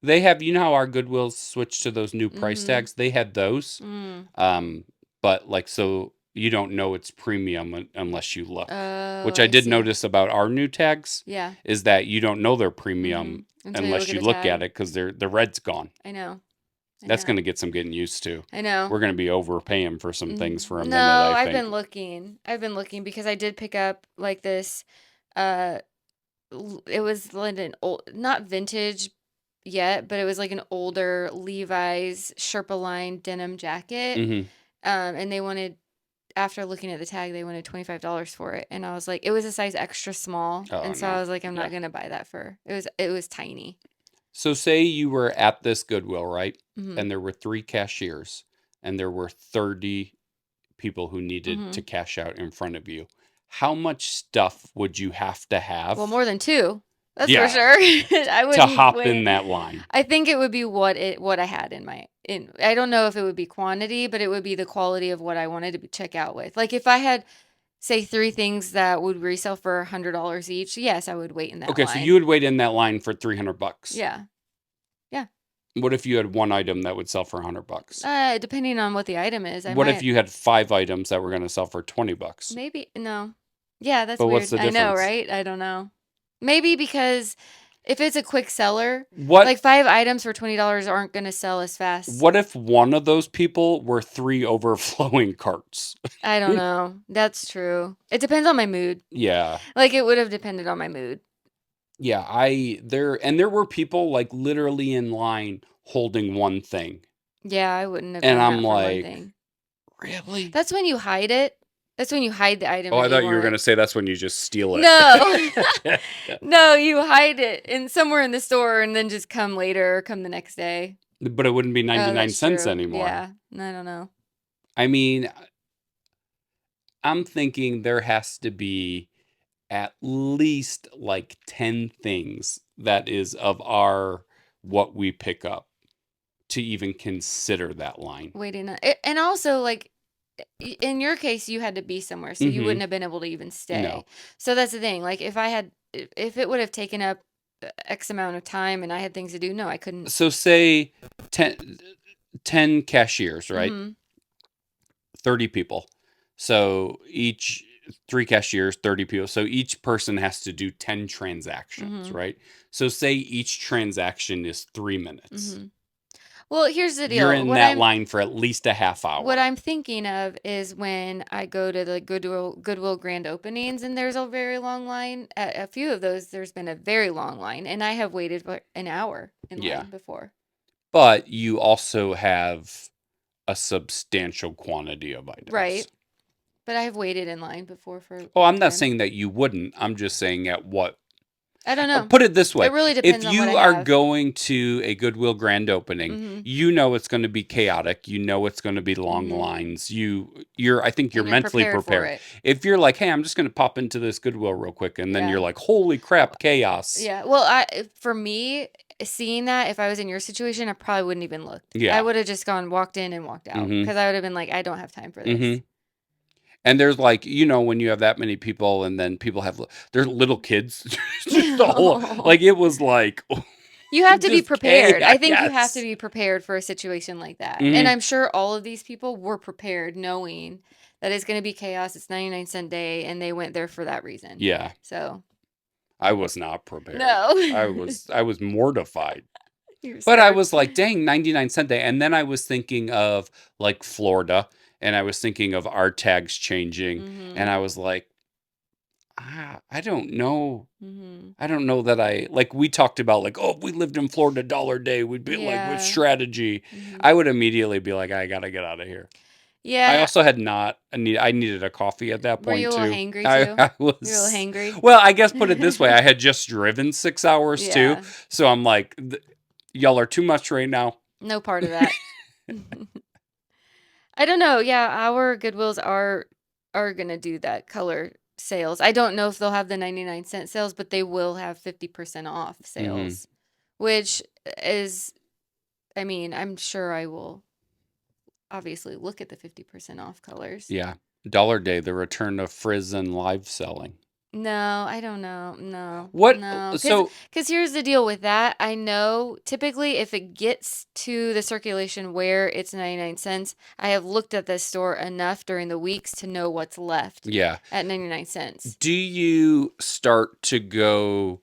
They have, how our Goodwills switched to those new price tags. They had those. But like, so you don't know it's premium unless you look. Which I did see. notice about our new tags. Yeah. Is that you don't know they're premium Until unless you look at it because the red's gone. I know. That's going to get some getting used to. I know. We're going to be overpaying for some things for a minute, No, I I've think. been looking. I've been looking because I did pick up like this. It was like an old, not vintage yet, but it was like an older Levi's Sherpa line denim jacket. And they wanted, after looking at the tag, they wanted $25 for it, and I was like, it was a size extra small, Oh, and so no. I was like, I'm Yeah. not gonna buy that for. It was tiny. So say you were at this Goodwill, right? Mm-hmm. And there were 3 cashiers and there were 30 people who needed Mm-hmm. to cash out in front of you. How much stuff would you have to Well, have? more than two. That's for Yeah, sure. I to wouldn't hop in wait. that line. I think it would be what I had in. I don't know if it would be quantity, but it would be the quality of what I wanted to check out with. Like if I had, say, 3 things that would resell for $100 each, yes, I would wait in that Okay, so you line. would wait in that line for $300. Yeah, yeah. What if you had one item that would sell for $100? Depending on what the item is, I What if might you had 5 items that were going to sell for $20? maybe no. Yeah, that's But what's weird. the I know, difference? right? I don't know. Maybe because if it's a quick seller, What like 5 items for $20 aren't going to sell as fast. what if one of those people were 3 overflowing carts? I don't know. That's true. It depends on my mood. Yeah. Like it would have depended on my mood. Yeah, there were people like literally in line holding one thing. Yeah, I wouldn't have And done I'm that for one like, thing. "Really?" That's when you hide it. That's when you hide the item Oh, I that you thought you were going want. to say that's when you just steal it. No. No, you hide it in somewhere in the store and then just come later or come the next day. But it wouldn't be Oh, 99 that's cents true. anymore. Yeah. I don't know. I mean, I'm thinking there has to be at least like 10 things that is of our what we pick up to even consider that line. Waiting on it. And also like in your case you had to be somewhere so you Mm-hmm. wouldn't have been able to even No. stay. So that's the thing. Like if it would have taken up X amount of time and I had things to do, no, I couldn't. So say 10 cashiers, right? Mhm. 30 people. So each 3 cashiers, 30 people. So each person has to do 10 transactions, Mhm. right? So say each transaction is 3 minutes. Mhm. Well, here's the You're deal. in that line for at least a half What hour. I'm thinking of is when I go to the Goodwill grand openings and there's a very long line. At a few of those, there's been a very long line, and I have waited for an hour in Yeah. line before. But you also have a substantial quantity of items. Right. But I have waited in line before for Oh, I'm not them. saying that you wouldn't. I'm just saying at what. I don't know. Put it this way. It really If depends on what I you are have. going to a Goodwill grand opening, Mm-hmm. you know it's going to be chaotic. You know it's going to be long Mm-hmm. lines. I think you're And you're mentally prepared for prepared. it. If you're like, "Hey, I'm just going to pop into this Goodwill real quick," and then Yeah. you're like, "Holy crap, chaos." Yeah. Well, for me, seeing that, if I was in your situation, I probably wouldn't even looked. I Yeah. would have just walked in and walked out Mhm. because I would have been like, I don't have time for this. Mhm. And there's like, when you have that many people and then people have there's little kids just the whole like it was like You have to be just prepared. I think you have to chaos. be prepared for a situation like that. And Mhm. I'm sure all of these people were prepared knowing that it's going to be chaos. It's 99-cent day and they went there for that reason. Yeah. So, I was not prepared. no. I was mortified. You're But I scared. was like, dang, 99 cent day. And then I was thinking of like Florida and I was thinking of our tags changing. Mm-hmm. And I was like, I don't know. Mm-hmm. I don't know that like we talked about like, oh, if we lived in Florida dollar day, we'd be like with Yeah. strategy. Mm-hmm. I would immediately be like, I gotta get out of here. I Yeah. also had not I needed a coffee at that Were you point a little too. hangry I too? I You're a little was hangry? well, I guess put it this way, I had just driven 6 hours too. Yeah. So I'm like, y'all are too much right now. No part of that. I don't know. Yeah, our Goodwills are gonna do that color sales. I don't know if they'll have the 99-cent sales, but they will have 50% off Mhm. sales, which is, I mean, I'm sure I will obviously look at the 50% off colors. Yeah. Dollar Day, the return of Frizz and live selling. No, I don't know. No, What no. so Because here's the deal with that. I know typically if it gets to the circulation where it's 99 cents, I have looked at this store enough during the weeks to know what's left yeah. at 99 cents. Do you start to go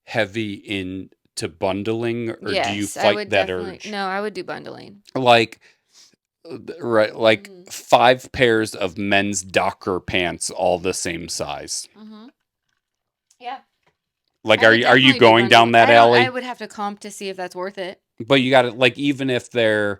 heavy into bundling or do you Yes, I would fight that definitely. urge? No, I would do bundling. Like right, like Mm-hmm. 5 pairs of men's Docker pants all the same size. Mm-hmm. Yeah. Like I are would you definitely do going down bundling. that I alley? would have to comp to see if that's worth it. But you got to like But even if 5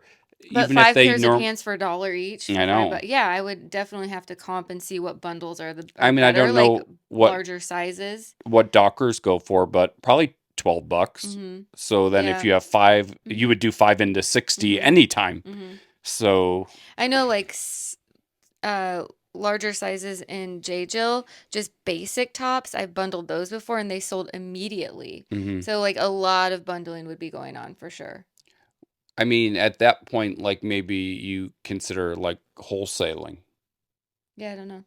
they pairs of pants for $1 each for I know. $5. Yeah, I would definitely have to comp and see what bundles I are mean, I better, don't like know larger sizes. what Dockers go for, but probably $12. Mm-hmm. So then if Yeah. you have 5, you Mm-hmm. would do 5 into 60 Mm-hmm. anytime. Mm-hmm. So, I know, like, uh, larger sizes in J. Jill, just basic tops. I've bundled those before and they sold immediately. mhm. So, like, a lot of bundling would be going on for sure. I mean, at that point, like maybe you consider like wholesaling. Yeah, I don't know.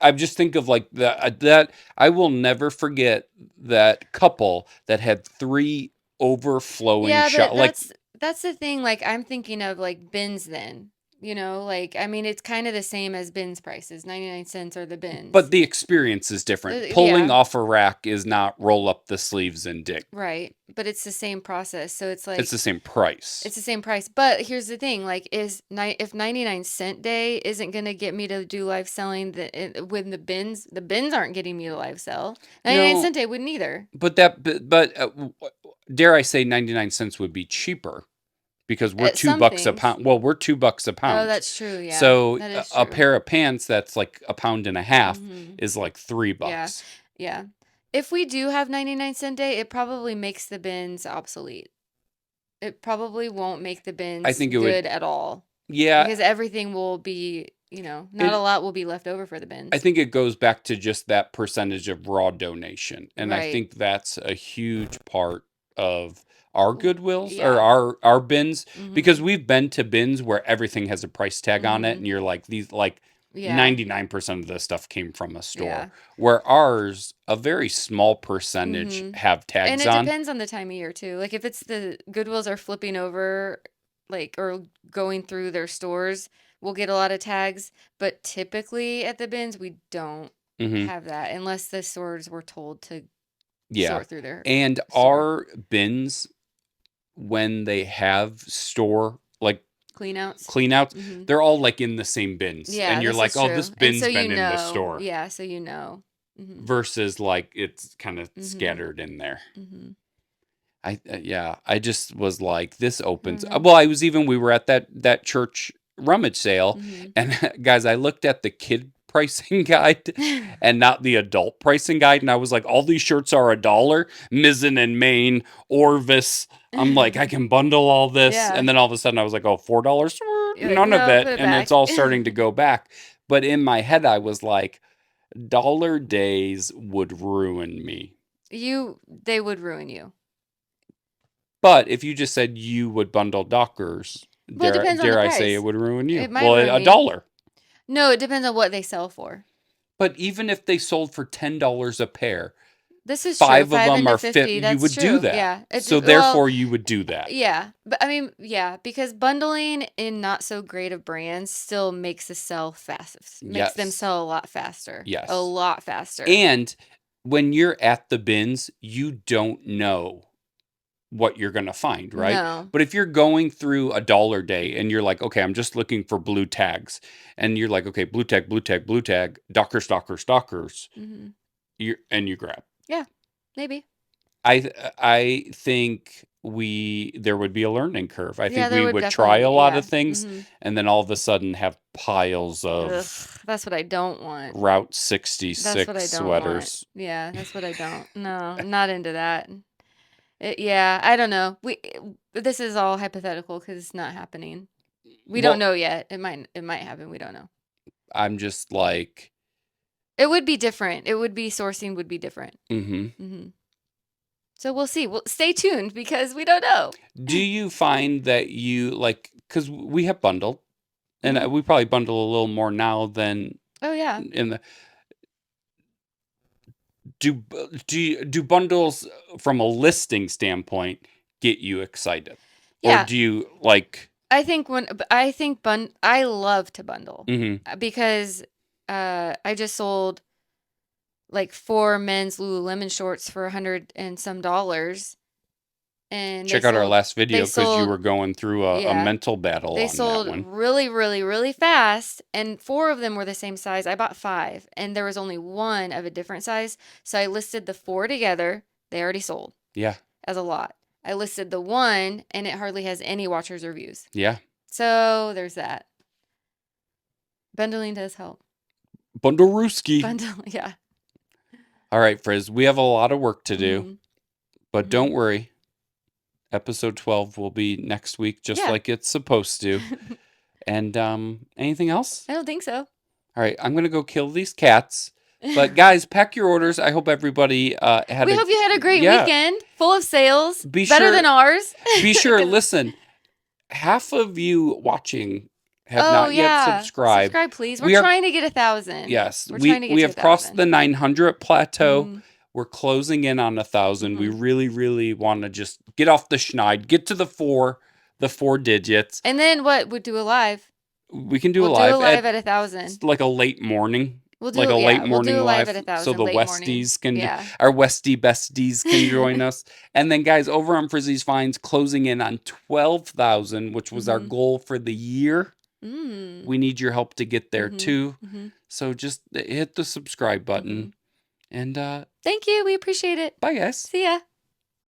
I just think of like that I will never forget that couple that had 3 overflowing Yeah, but shot like that's the thing. Like, I'm thinking of like bins then. Like, I mean, it's kind of the same as bins prices. 99 cents are the but bins. the experience is different. Pulling Yeah, off a rack is not roll up the sleeves and dig. right. But it's the same process. So it's It's the like same price. it's the same price. But here's the thing, like, if 99-cent day isn't gonna get me to do live selling when the bins aren't getting me to live sell. 99 No, cent day wouldn't either. but dare I say 99 cents would be cheaper because we're At 2 some bucks a things. pound. Well, we're 2 bucks a Oh, pound. that's true. Yeah, So that is a true. pair of pants that's like a pound and a half Mm-hmm. is like 3 Yeah, bucks. yeah. If we do have 99-cent day, it probably makes the bins obsolete. It probably won't make the I bins think it would good at all yeah, because everything will be, not a it lot will be left over for the I bins. think it goes back to just that percentage of raw donation. And I Right. think that's a huge part of our Goodwills or Yeah. our bins because Mhm. we've been to bins where everything has a price tag on it and Mhm. you're like these like Yeah. 99% of the stuff came from a store Yeah. where ours a very small percentage Mhm. have And tags it on. depends on the time of year too. Like if it's the Goodwills are flipping over like or going through their stores, we'll get a lot of tags, but typically at the bins we don't Mhm. have that unless the stores were told to Yeah. sort through their And store. our bins when they have store like Clean outs. clean outs, Mhm. they're all like in the same bins. And Yeah, you're this like, is oh, this true. And so bin's been in the store yeah, so you know. Mhm. versus like it's kind of Mhm. scattered in there. Mhm. Yeah, I just was like, this I don't opens. know. Well, we were at that church rummage sale, Mhm. and guys, I looked at the kid pricing guide and not the adult pricing guide, and I was like, all these shirts are $1, Mizzen and Maine, Orvis. I'm like, I can bundle all this, Yeah. and then all of a sudden I was like, oh, $4, You're like, none of no, it, put it and it's back. all starting to go back. But in my head, I was like, dollar days would ruin me. They would ruin you. But if you just said you would bundle Dockers, Well, it depends on the dare I say it price. would ruin you? It might Well, ruin a me. dollar. No, it depends on what they sell for. But even if they sold for $10 a pair, This is true. 5 of 5 them into are fit. 50, You that's would do true. that. Yeah. So Well, therefore, you would do that. yeah. But I mean, yeah, because bundling in not so great of brands still makes the sell fast, makes them Yes. sell a lot faster. A Yes. lot faster. And when you're at the bins, you don't know what you're going to find, right? No. But if you're going through a dollar day and you're like, okay, I'm just looking for blue tags, and you're like, okay, blue tag, blue tag, blue tag, Dockers, Dockers, Dockers, Mhm. you grab. Yeah. Maybe. I think there would be a learning curve. I Yeah, think there we would would try definitely a be. lot Yeah. of things Mhm. and then all of a sudden have piles Ugh, of that's what I don't want. Route That's what 66 I don't want. sweaters. Yeah, that's what I don't. No, I'm not into that. Yeah, I don't know. This is all hypothetical because it's not happening. We don't Well, know yet. It might happen. We don't know. I'm just like, It would be different. It would be sourcing would be different. mm-hmm. Hmm. So we'll see. Well, stay tuned because we don't know. Do you find that you like, because we have bundled, and Hmm. we probably bundle a little more now than Oh yeah, in the do bundles from a listing standpoint get you excited, or yeah. do you like? I love to bundle Mm-hmm. because I just sold like 4 men's Lululemon shorts for 100 and some dollars, and Check out our last they video because you sold were going through a yeah mental battle they on that sold one. really really really fast, and 4 of them were the same size. I bought 5, and there was only one of a different size, so I listed the 4 together. They already sold Yeah, as a lot. I listed the one, and it hardly has any watchers or views. yeah. So there's that. Bundling does help. Bundle Rooski. Bundle, yeah. All right, Frizz, we have a lot of work to do, Mm-hmm. but don't worry. Episode 12 will be next week, just Yeah. like it's supposed to. And anything else? I don't think so. All right, I'm going to go kill these cats. But guys, pack your orders. I hope everybody had We hope you had a great yeah. weekend, full of sales, Be better sure- than ours. Be sure, 'Cause- listen, half of you watching have oh not yet yeah, subscribed. subscribe please. We We're are- trying to get 1,000. Yes, we're trying to get we to have crossed 1,000. the 900 plateau. Mhm. We're closing in on 1,000. We Mhm. really, really want to just get off the schneid, get to the four digits. And then what? We'll do a live. We can do We'll a live, do a live at 1,000. It's like a late morning. We'll do Like a late we'll morning do a live live, at 1,000. so the late morning. Westies can, Yeah. our Westie besties can join us. And then, guys, over on Frizzy's Finds, closing in on 12,000, which was our goal for the year. We need your help to get there too. So just hit the subscribe button. And thank you. We appreciate it. bye, guys. See ya.